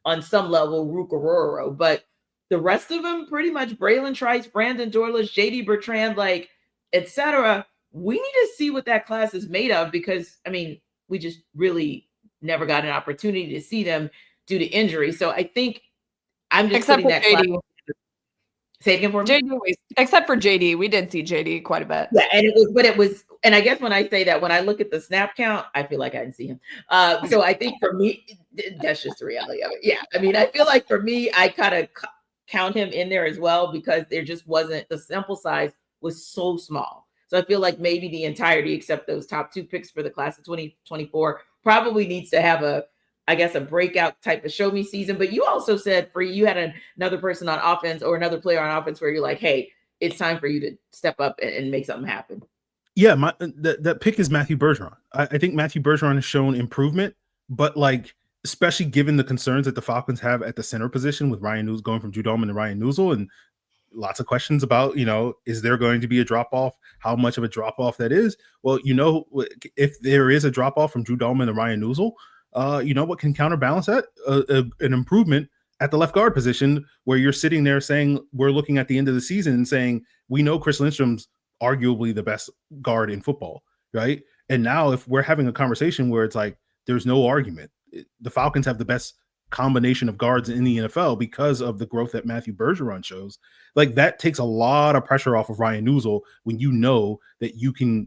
level, Ruke Orhorhoro. But the rest of them, pretty much Braylon Trice, Brandon Dorlus, JD Bertrand, like, etc. We need to see what that class is made of, because, I mean, we just really never got an opportunity to see them due to injury. So I think I'm just except putting that JD. class. Say it again for me. JD, except for JD, we did see JD quite a bit. Yeah, and I guess when I say that, when I look at the snap count, I feel like I didn't see him. So I think for me, that's just the reality of it. Yeah, I mean, I feel like for me, I kind of count him in there as well, because there just wasn't, the sample size was so small. So I feel like maybe the entirety, except those top 2 picks for the class of 2024, probably needs to have a breakout type of show me season. But you also said, Free, you had another person on offense or another player on offense where you're like, hey, it's time for you to step up and make something happen. Yeah, that pick is Matthew Bergeron. I think Matthew Bergeron has shown improvement, but like, especially given the concerns that the Falcons have at the center position with Ryan News going from Drew Dolman to Ryan Neusel, and lots of questions about, is there going to be a drop off? How much of a drop off that is? Well, if there is a drop off from Drew Dalman and Ryan Nuzul, what can counterbalance that? An improvement at the left guard position, where you're sitting there saying, we're looking at the end of the season and saying, we know Chris Lindstrom's arguably the best guard in football, right? And now if we're having a conversation where it's like, there's no argument, the Falcons have the best combination of guards in the NFL because of the growth that Matthew Bergeron shows, like that takes a lot of pressure off of Ryan Nuzul when you know that you can,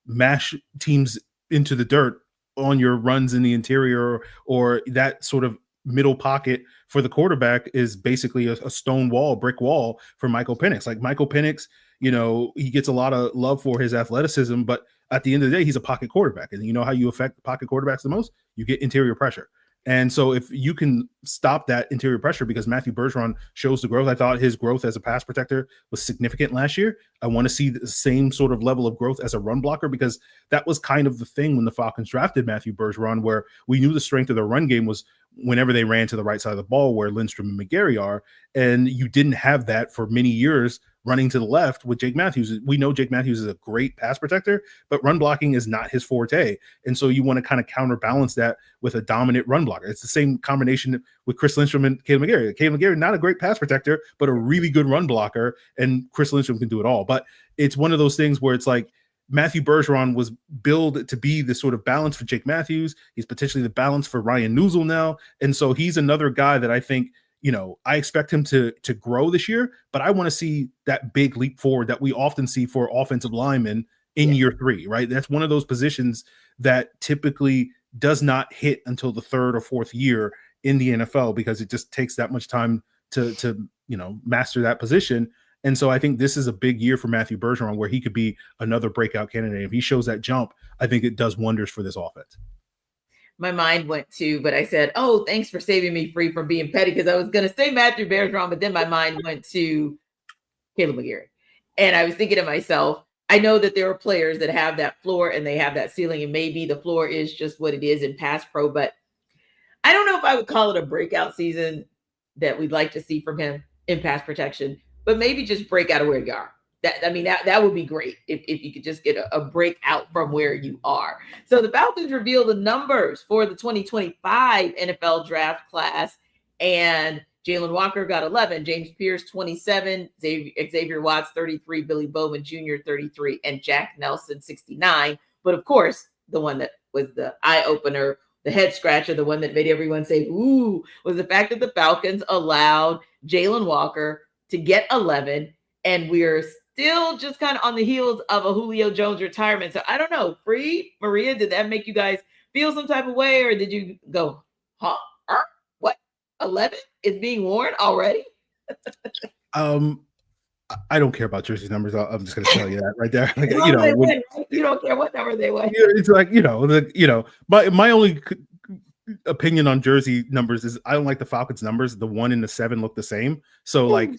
mash teams into the dirt on your runs in the interior, or that sort of middle pocket for the quarterback is basically a stone wall, brick wall for Michael Penix. Like Michael Penix, he gets a lot of love for his athleticism, but at the end of the day, he's a pocket quarterback. And you know how you affect pocket quarterbacks the most? You get interior pressure. And so if you can stop that interior pressure, because Matthew Bergeron shows the growth, I thought his growth as a pass protector was significant last year. I want to see the same sort of level of growth as a run blocker, because that was kind of the thing when the Falcons drafted Matthew Bergeron, where we knew the strength of their run game was whenever they ran to the right side of the ball, where Lindstrom and McGarry are. And you didn't have that for many years running to the left with Jake Matthews. We know Jake Matthews is a great pass protector, but run blocking is not his forte. And so you want to kind of counterbalance that with a dominant run blocker. It's the same combination with Chris Lindstrom and Caleb McGarry. Caleb McGarry, not a great pass protector, but a really good run blocker. And Chris Lindstrom can do it all. But it's one of those things where it's like Matthew Bergeron was billed to be the sort of balance for Jake Matthews. He's potentially the balance for Ryan Nuzul now. And so he's another guy that I think, I expect him to grow this year, but I want to see that big leap forward that we often see for offensive linemen in year 3, right? That's one of those positions that typically does not hit until the 3rd or 4th year in the NFL, because it just takes that much time to master that position. And so I think this is a big year for Matthew Bergeron, where he could be another breakout candidate. If he shows that jump, I think it does wonders for this offense. My mind went to, but I said, oh, thanks for saving me free from being petty, because I was going to say Matthew Bergeron, but then my mind went to Caleb McGarry. And I was thinking to myself, I know that there are players that have that floor and they have that ceiling, and maybe the floor is just what it is in pass pro, but I don't know if I would call it a breakout season that we'd like to see from him in pass protection, but maybe just break out of where you are. That would be great if you could just get a breakout from where you are. So the Falcons reveal the numbers for the 2025 NFL draft class, and Jalon Walker got 11, James Pearce 27, Xavier Watts 33, Billy Bowman Jr. 33, and Jack Nelson 69. But of course, the one that was the eye opener, the head scratcher, the one that made everyone say, ooh, was the fact that the Falcons allowed Jalon Walker to get 11, and we're still just kind of on the heels of a Julio Jones retirement. So I don't know, Maria, did that make you guys feel some type of way, or did you go, huh? What? 11 is being worn already? I don't care about jersey numbers. I'm just going to tell you that right there. Like, you don't care what number they win. It's like, my only opinion on jersey numbers is I don't like the Falcons numbers. The 1 and the 7 look the same. So like,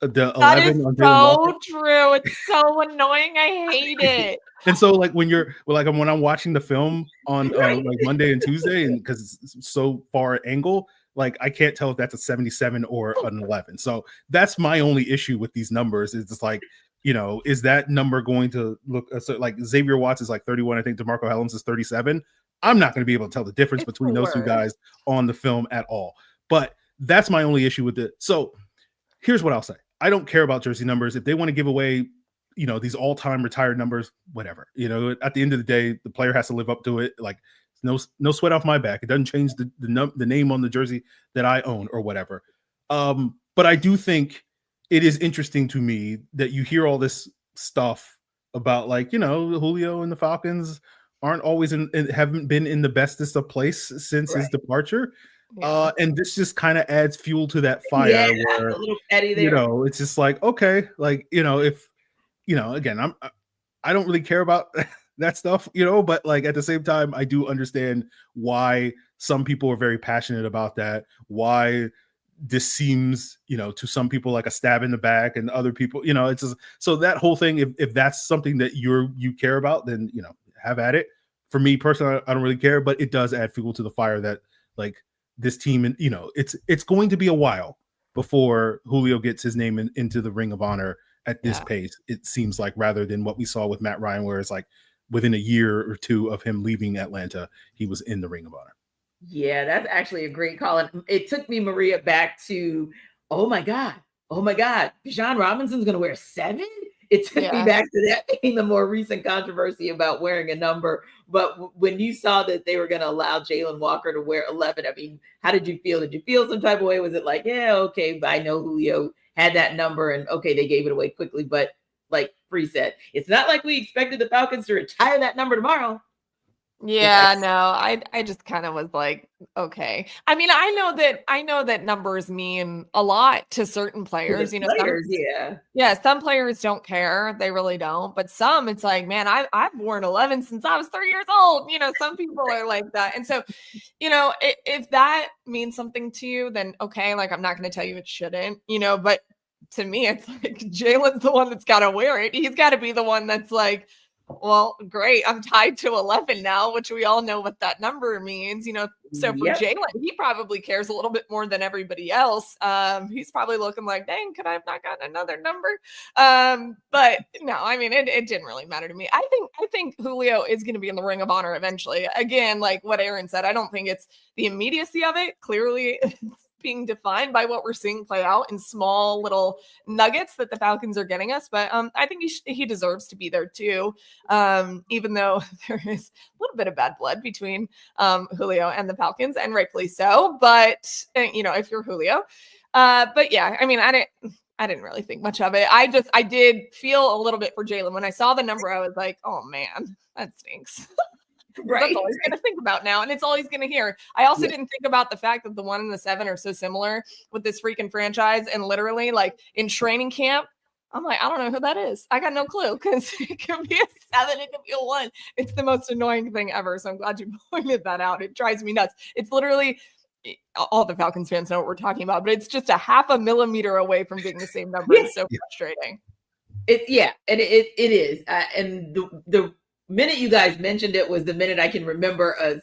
the 11 on so true. It's so annoying. I hate it. And so like when I'm watching the film on like Monday and Tuesday, and because it's so far at angle, like I can't tell if that's a 77 or an 11. So that's my only issue with these numbers. Is just like, is that number going to look so like Xavier Watts is like 31? I think DeMarco Hellams is 37. I'm not going to be able to tell the difference between those two guys on the film at all. But that's my only issue with it. So here's what I'll say. I don't care about jersey numbers. If they want to give away, these all-time retired numbers, whatever. At the end of the day, the player has to live up to it. Like, no sweat off my back. It doesn't change the name on the jersey that I own or whatever. But I do think it is interesting to me that you hear all this stuff about, like, Julio and the Falcons aren't always haven't been in the bestest of place since his departure. Yeah. And this just kind of adds fuel to that fire. Where, a little petty there. It's just like, okay, like, if, again, I don't really care about that stuff, but like at the same time, I do understand why some people are very passionate about that. Why this seems, to some people like a stab in the back, and other people, it's just, so that whole thing, if that's something that you care about, then, have at it. For me personally, I don't really care, but it does add fuel to the fire that, like, this team, and it's going to be a while before Julio gets his name into the Ring of Honor at this pace. It seems like, rather than what we saw with Matt Ryan, where it's like within a year or two of him leaving Atlanta, he was in the Ring of Honor. Yeah, that's actually a great call. And it took me, Maria, back to, oh my God, Bijan Robinson's going to wear 7? It took me back to that being the more recent controversy about wearing a number. But when you saw that they were going to allow Jalon Walker to wear 11, I mean, how did you feel? Did you feel some type of way? Was it like, yeah, okay, but I know Julio had that number and okay, they gave it away quickly. But like Free said, it's not like we expected the Falcons to retire that number tomorrow. Yeah, no, I just kind of was like, okay. I mean, I know that numbers mean a lot to certain players. You know, players, some players don't care. They really don't. But some, it's like, man, I've worn 11 since I was 3 years old. You know, some people are like that. And so, you know, if that means something to you, then okay, like I'm not going to tell you it shouldn't, you know, but to me, it's like Jalen's the one that's got to wear it. He's got to be the one that's like, well, great. I'm tied to 11 now, which we all know what that number means, you know. So for Jalon, he probably cares a little bit more than everybody else. He's probably looking like, dang, could I have not gotten another number? But no, I mean, it didn't really matter to me. I think Julio is going to be in the Ring of Honor eventually. Again, like what Aaron said, I don't think it's the immediacy of it. Clearly, being defined by what we're seeing play out in small little nuggets that the Falcons are getting us. But I think he deserves to be there too, even though there is a little bit of bad blood between Julio and the Falcons, and rightfully so. But, you know, if you're Julio. But yeah, I mean, I didn't really think much of it. I did feel a little bit for Jalon. When I saw the number, I was like, oh man, that stinks. Right. That's all he's going to think about now. And it's all he's going to hear. I also didn't think about the fact that the 1 and the 7 are so similar with this freaking franchise. And literally, like in training camp, I'm like, I don't know who that is. I got no clue, because it could be a 7, it could be a 1. It's the most annoying thing ever. So I'm glad you pointed that out. It drives me nuts. It's literally, all the Falcons fans know what we're talking about, but it's just a 0.5 millimeter away from being the same number. It's so frustrating. And it is. And the minute you guys mentioned it was the minute I can remember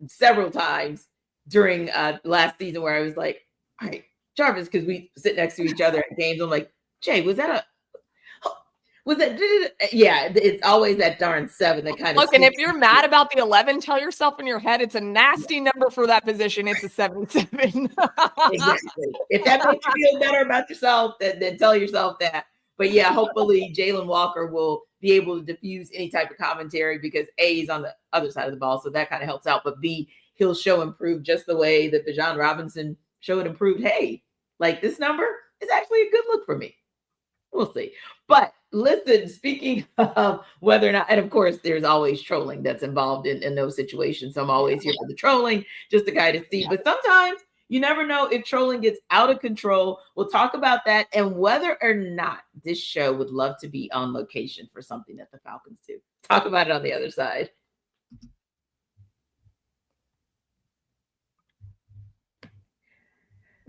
several times during last season where I was like, all right, Jarvis, because we sit next to each other at games. I'm like, Jay, was that it's always that darn 7 that kind of look. And if you're mad about the 11, tell yourself in your head it's a nasty number for that position. It's a 77. Exactly. If that makes you feel better about yourself, then tell yourself that. But yeah, hopefully Jalon Walker will be able to diffuse any type of commentary, because A, he's on the other side of the ball, so that kind of helps out. But B, he'll show improved just the way that Bijan Robinson showed improved. Hey, like this number is actually a good look for me. We'll see. But listen, speaking of whether or not, and of course, there's always trolling that's involved in those situations. So I'm always here for the trolling, just the guy to see. But sometimes you never know if trolling gets out of control. We'll talk about that and whether or not this show would love to be on location for something that the Falcons do. Talk about it on the other side.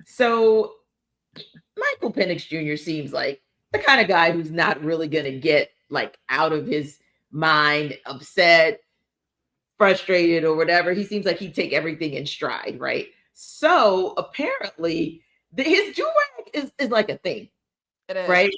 So Michael Penix Jr. seems like the kind of guy who's not really going to get like out of his mind, upset, frustrated, or whatever. He seems like he'd take everything in stride, right? So apparently his durag is like a thing, right?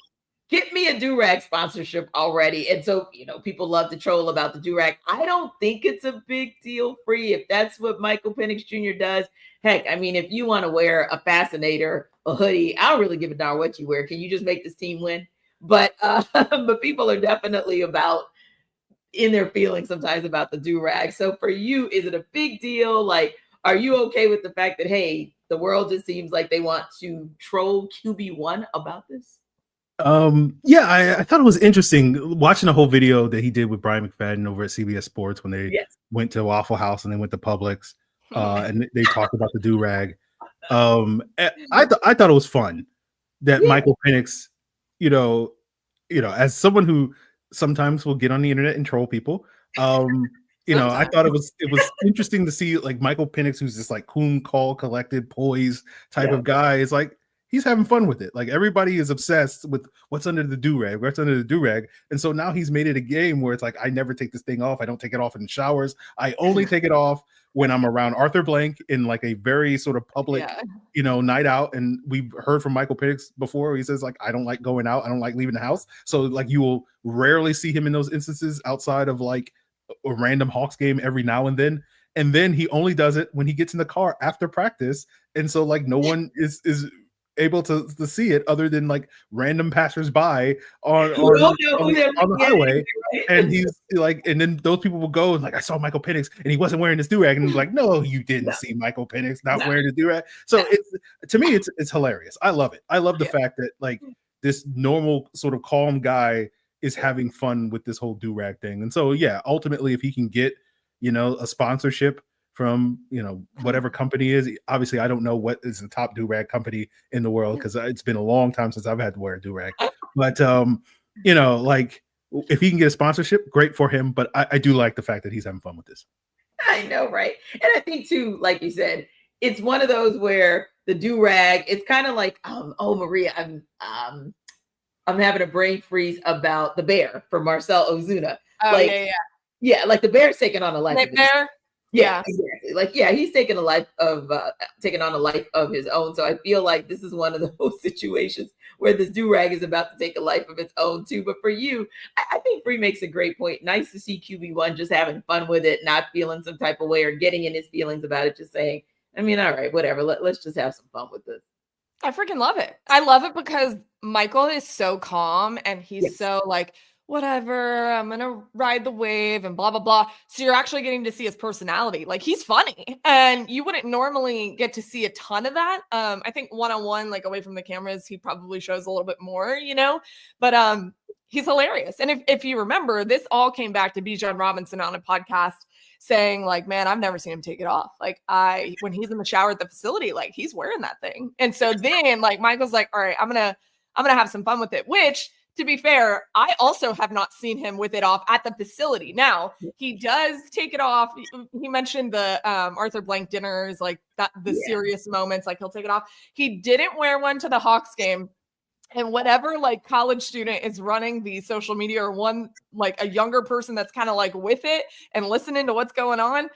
Get me a durag sponsorship already. And so, you know, people love to troll about the durag. I don't think it's a big deal, Free. If that's what Michael Penix Jr. does, heck, I mean, if you want to wear a fascinator, a hoodie, I don't really give a darn what you wear. Can you just make this team win? But people are definitely in their feelings sometimes about the durag. So for you, is it a big deal? Like, are you okay with the fact that, hey, the world just seems like they want to troll QB1 about this? I thought it was interesting watching the whole video that he did with Brian McFadden over at CBS Sports when they went to Waffle House and they went to Publix, and they talked about the do-rag. I thought it was fun that Michael Penix, you know, as someone who sometimes will get on the internet and troll people, you know, I thought it was interesting to see like Michael Penix, who's this like cool, calm, collected, poised type of guy, is like, he's having fun with it. Like everybody is obsessed with what's under the durag. And so now he's made it a game where it's like, I never take this thing off. I don't take it off in showers. I only take it off when I'm around Arthur Blank in like a very sort of public, night out. And we've heard from Michael Penix before. He says like, I don't like going out. I don't like leaving the house. So like you will rarely see him in those instances outside of like a random Hawks game every now and then. And then he only does it when he gets in the car after practice. And so like no one is able to see it other than like random passersby on the highway. Right? And he's like, and then those people will go and like, I saw Michael Penix and he wasn't wearing his durag. And he's like, no, you didn't see Michael Penix not wearing his durag. So it's, to me, it's hilarious. I love it. I love the fact that like this normal sort of calm guy is having fun with this whole durag thing. And so, yeah, ultimately, if he can get, a sponsorship from, whatever company is, obviously, I don't know what is the top durag company in the world because it's been a long time since I've had to wear a durag. But, like if he can get a sponsorship, great for him. But I do like the fact that he's having fun with this. I know, right? And I think too, like you said, it's one of those where the durag, it's kind of like, Maria, I'm having a brain freeze about the bear for Marcel Ozuna. Yeah, like the bear's taking on a life. Yeah, exactly. Like, he's taking on a life of his own. So I feel like this is one of those situations where this durag is about to take a life of its own too. But for you, I think Free makes a great point. Nice to see QB1 just having fun with it, not feeling some type of way or getting in his feelings about it. Just saying, all right, whatever. Let's just have some fun with this. I freaking love it. I love it because Michael is so calm and he's so like, whatever, I'm going to ride the wave and blah, blah, blah. So you're actually getting to see his personality. Like he's funny and you wouldn't normally get to see a ton of that. I think one-on-one, like away from the cameras, he probably shows a little bit more, but he's hilarious. And if you remember, this all came back to Bijan Robinson on a podcast saying like, man, I've never seen him take it off. Like when he's in the shower at the facility, like he's wearing that thing. And so then like Michael's like, all right, I'm going to have some fun with it, which to be fair, I also have not seen him with it off at the facility. Now he does take it off. He mentioned the Arthur Blank dinners, like that, the serious moments, like he'll take it off. He didn't wear one to the Hawks game. And whatever like college student is running the social media or one, like a younger person that's kind of like with it and listening to what's going on,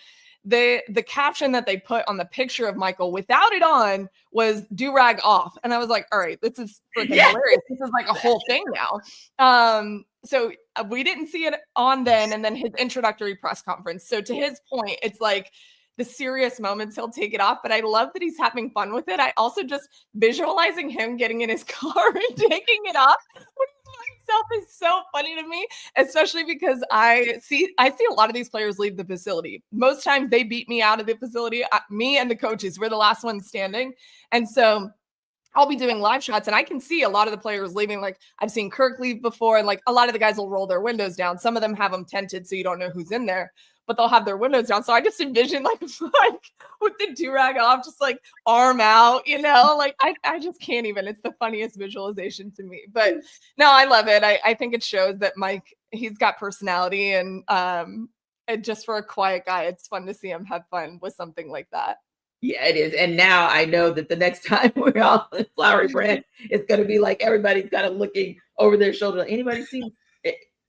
the caption that they put on the picture of Michael without it on was durag off. And I was like, all right, this is freaking hilarious. This is like a whole thing now. So we didn't see it on then. And then his introductory press conference. So to his point, it's like the serious moments, he'll take it off. But I love that he's having fun with it. I also just visualizing him getting in his car and taking it off himself is so funny to me, especially because I see a lot of these players leave the facility. Most times they beat me out of the facility. Me and the coaches, we're the last ones standing. And so I'll be doing live shots and I can see a lot of the players leaving. Like I've seen Kirk leave before and like a lot of the guys will roll their windows down. Some of them have them tinted so you don't know who's in there, but they'll have their windows down. So I just envision like with the durag off, just like arm out, like I just can't even. It's the funniest visualization to me. But no, I love it. I think it shows that Mike, he's got personality and just for a quiet guy, it's fun to see him have fun with something like that. Yeah, it is. And now I know that the next time we're all in Flowery Branch, it's going to be like everybody's kind of looking over their shoulder. Anybody see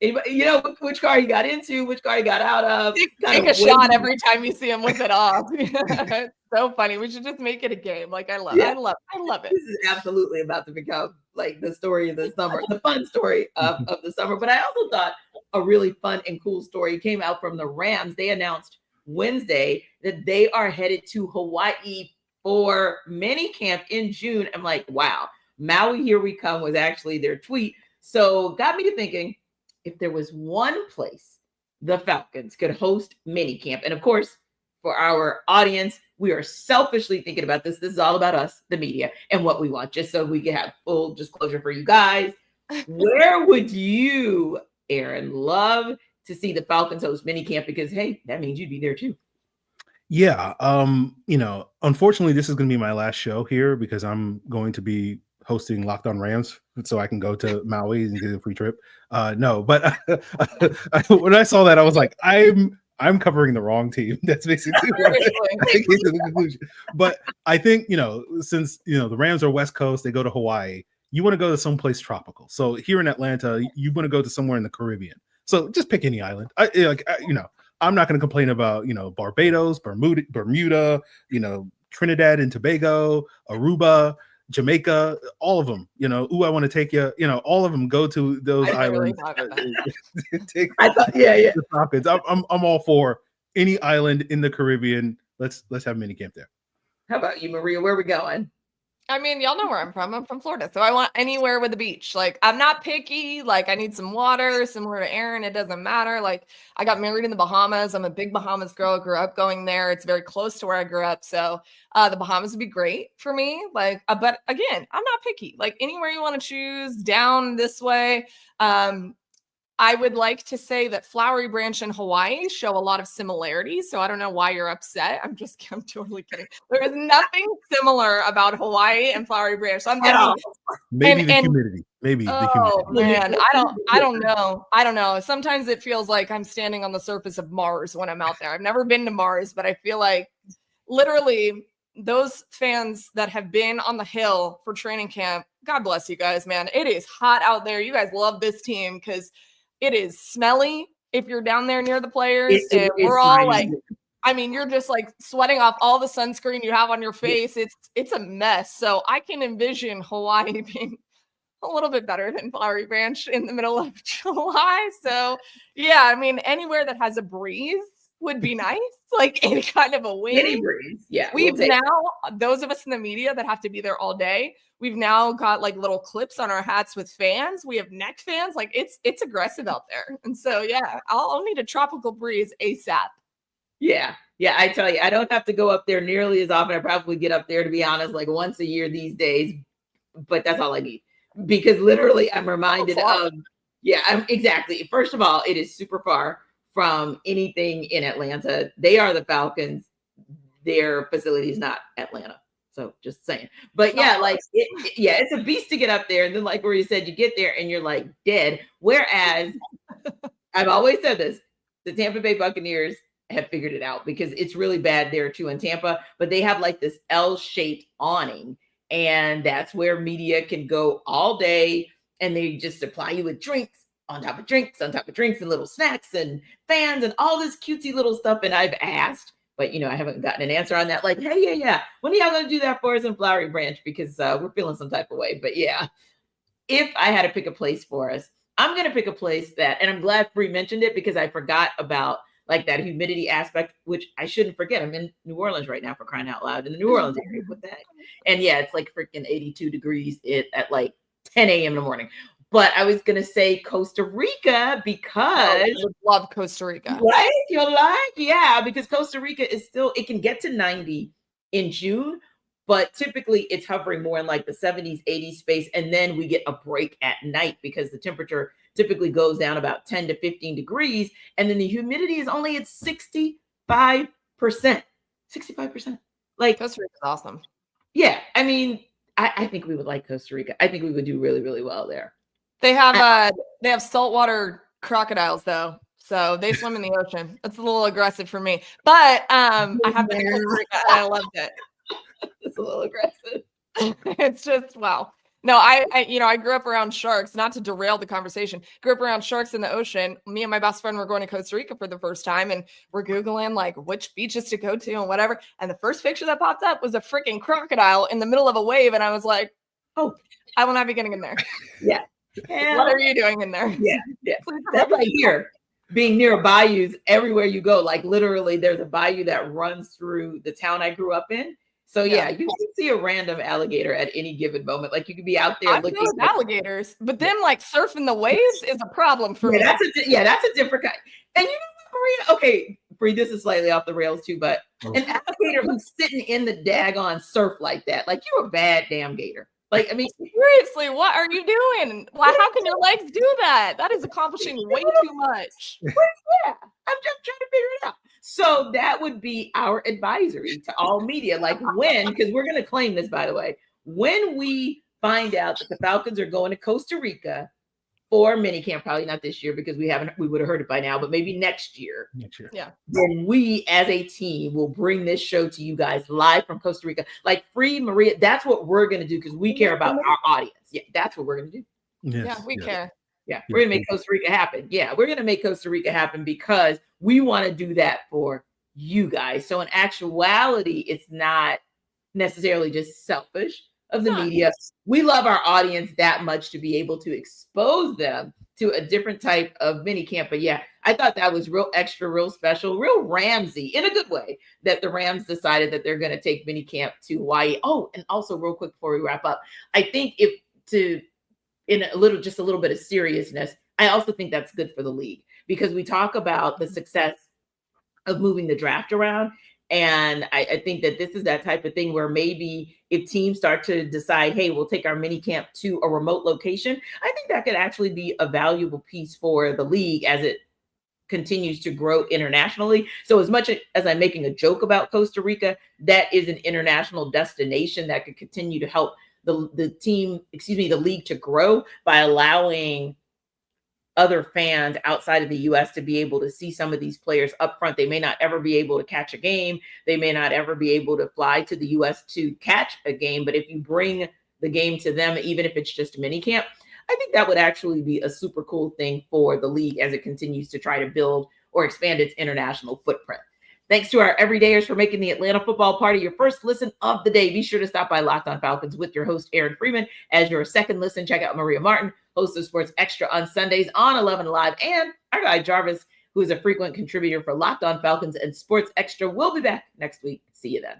anybody, which car he got into, which car he got out of? Take a shot every time you see him with it off. It's so funny. We should just make it a game. Like I love it. This is absolutely about to become like the story of the summer, the fun story of the summer. But I also thought a really fun and cool story came out from the Rams. They announced Wednesday that they are headed to Hawaii for minicamp in June. I'm like, wow, Maui, here we come was actually their tweet. So got me to thinking, if there was one place the Falcons could host minicamp, and of course, for our audience, we are selfishly thinking about this. This is all about us, the media, and what we want, just so we can have full disclosure for you guys. Where would you, Aaron, love to see the Falcons host minicamp? Because hey, that means you'd be there too. Yeah. Unfortunately, this is going to be my last show here because I'm going to be hosting Locked On Rams, so I can go to Maui and get a free trip. No, but when I saw that, I was like, I'm covering the wrong team. That's basically what I came to the conclusion. But I think, since, the Rams are West Coast, they go to Hawaii. You want to go to someplace tropical. So here in Atlanta, you want to go to somewhere in the Caribbean. So just pick any island. I'm not going to complain about, Barbados, Bermuda, Trinidad and Tobago, Aruba, Jamaica, all of them, I want to take you, all of them go to those islands. The Falcons. I'm all for any island in the Caribbean. Let's have minicamp there. How about you, Maria? Where are we going? I mean, y'all know where I'm from. I'm from Florida. So I want anywhere with a beach. Like, I'm not picky. Like, I need some water, similar to Aaron. It doesn't matter. Like, I got married in the Bahamas. I'm a big Bahamas girl. Grew up going there. It's very close to where I grew up. So the Bahamas would be great for me. Like, but again, I'm not picky. Like, anywhere you want to choose, down this way. I would like to say that Flowery Branch and Hawaii show a lot of similarities. So I don't know why you're upset. I'm totally kidding. There is nothing similar about Hawaii and Flowery Branch. So I'm definitely maybe the humidity. Maybe the humidity. Man, I don't know. Sometimes it feels like I'm standing on the surface of Mars when I'm out there. I've never been to Mars, but I feel like literally those fans that have been on the hill for training camp, God bless you guys, man. It is hot out there. You guys love this team because it is smelly if you're down there near the players. We're all like, I mean, you're just like sweating off all the sunscreen you have on your face. It's a mess. So I can envision Hawaii being a little bit better than Flowery Branch in the middle of July. So yeah, I mean, anywhere that has a breeze would be nice, like any kind of a wind. Any breeze. Yeah. Those of us in the media that have to be there all day, we've now got like little clips on our hats with fans. We have neck fans. Like it's aggressive out there. And so, yeah, I'll need a tropical breeze ASAP. Yeah. Yeah. I tell you, I don't have to go up there nearly as often. I probably get up there, to be honest, like once a year these days, but that's all I need, because literally I'm reminded of, exactly. First of all, it is super far from anything in Atlanta. They are the Falcons. Their facility is not Atlanta. So just saying. But yeah, like, it's a beast to get up there. And then like where you said, you get there and you're like dead. Whereas I've always said this, the Tampa Bay Buccaneers have figured it out, because it's really bad there too in Tampa, but they have like this L-shaped awning, and that's where media can go all day, and they just supply you with drinks on top of drinks on top of drinks and little snacks and fans and all this cutesy little stuff. And I've asked, but I haven't gotten an answer on that. Like, hey, when are y'all going to do that for us in Flowery Branch? Because we're feeling some type of way. But yeah, if I had to pick a place for us, I'm going to pick a place that, and I'm glad Free mentioned it, because I forgot about like that humidity aspect, which I shouldn't forget. I'm in New Orleans right now, for crying out loud, in the New Orleans area. What the heck? And yeah, it's like freaking 82 degrees at like 10 a.m. in the morning. But I was going to say Costa Rica, because I would love Costa Rica. Right? You're like, yeah, because Costa Rica is still, it can get to 90 in June, but typically it's hovering more in like the 70s, 80s space. And then we get a break at night, because the temperature typically goes down about 10 to 15 degrees. And then the humidity is only at 65%. 65%. Like, Costa Rica is awesome. Yeah. I mean, I think we would like Costa Rica. I think we would do really, really well there. They have saltwater crocodiles though, so they swim in the ocean. That's a little aggressive for me, but I have been to Costa Rica and I loved it. It's a little aggressive. It's just wow. No, I grew up around sharks. Not to derail the conversation, grew up around sharks in the ocean. Me and my best friend were going to Costa Rica for the first time, and we're Googling like which beaches to go to and whatever. And the first picture that popped up was a freaking crocodile in the middle of a wave, and I was like, "Oh, I will not be getting in there." Yeah. What are you doing in there? Yeah. That's like here, being near bayous everywhere you go. Like literally, there's a bayou that runs through the town I grew up in. So yeah, you can see a random alligator at any given moment. Like you could be out there looking at alligators, but then like surfing the waves is a problem for me. That's a different kind. And Maria, okay, Bree, this is slightly off the rails too, but an alligator who's sitting in the daggone surf like that, like you're a bad damn gator. Like, I mean, seriously, what are you doing? How can your legs do that? That is accomplishing way too much. Yeah, I'm just trying to figure it out. So that would be our advisory to all media. Like because we're going to claim this, by the way, when we find out that the Falcons are going to Costa Rica, for minicamp, probably not this year because we would have heard it by now, but maybe next year. Yeah. Then we as a team will bring this show to you guys live from Costa Rica. Like Free Maria, that's what we're going to do because we care about our audience. Yeah, that's what we're going to do. Yes, yeah, we care. Yeah, we're going to make Costa Rica happen. Yeah, we're going to make Costa Rica happen because we want to do that for you guys. So in actuality, it's not necessarily just selfish of the media. We love our audience that much to be able to expose them to a different type of minicamp. But yeah, I thought that was real extra, real special, real Ramsey in a good way that the Rams decided that they're going to take minicamp to Hawaii. Oh, and also real quick before we wrap up, I think just a little bit of seriousness, I also think that's good for the league because we talk about the success of moving the draft around. And I think that this is that type of thing where maybe if teams start to decide, hey, we'll take our mini camp to a remote location, I think that could actually be a valuable piece for the league as it continues to grow internationally. So as much as I'm making a joke about Costa Rica, that is an international destination that could continue to help the league to grow by allowing other fans outside of the U.S. to be able to see some of these players up front. They may not ever be able to catch a game. They may not ever be able to fly to the U.S. to catch a game. But if you bring the game to them, even if it's just minicamp, I think that would actually be a super cool thing for the league as it continues to try to build or expand its international footprint. Thanks to our everydayers for making the Atlanta Football Party your first listen of the day. Be sure to stop by Locked On Falcons with your host, Aaron Freeman. As your second listen, check out Maria Martin, host of Sports Extra on Sundays on 11 Live, and our guy Jarvis, who is a frequent contributor for Locked On Falcons and Sports Extra. We'll be back next week. See you then.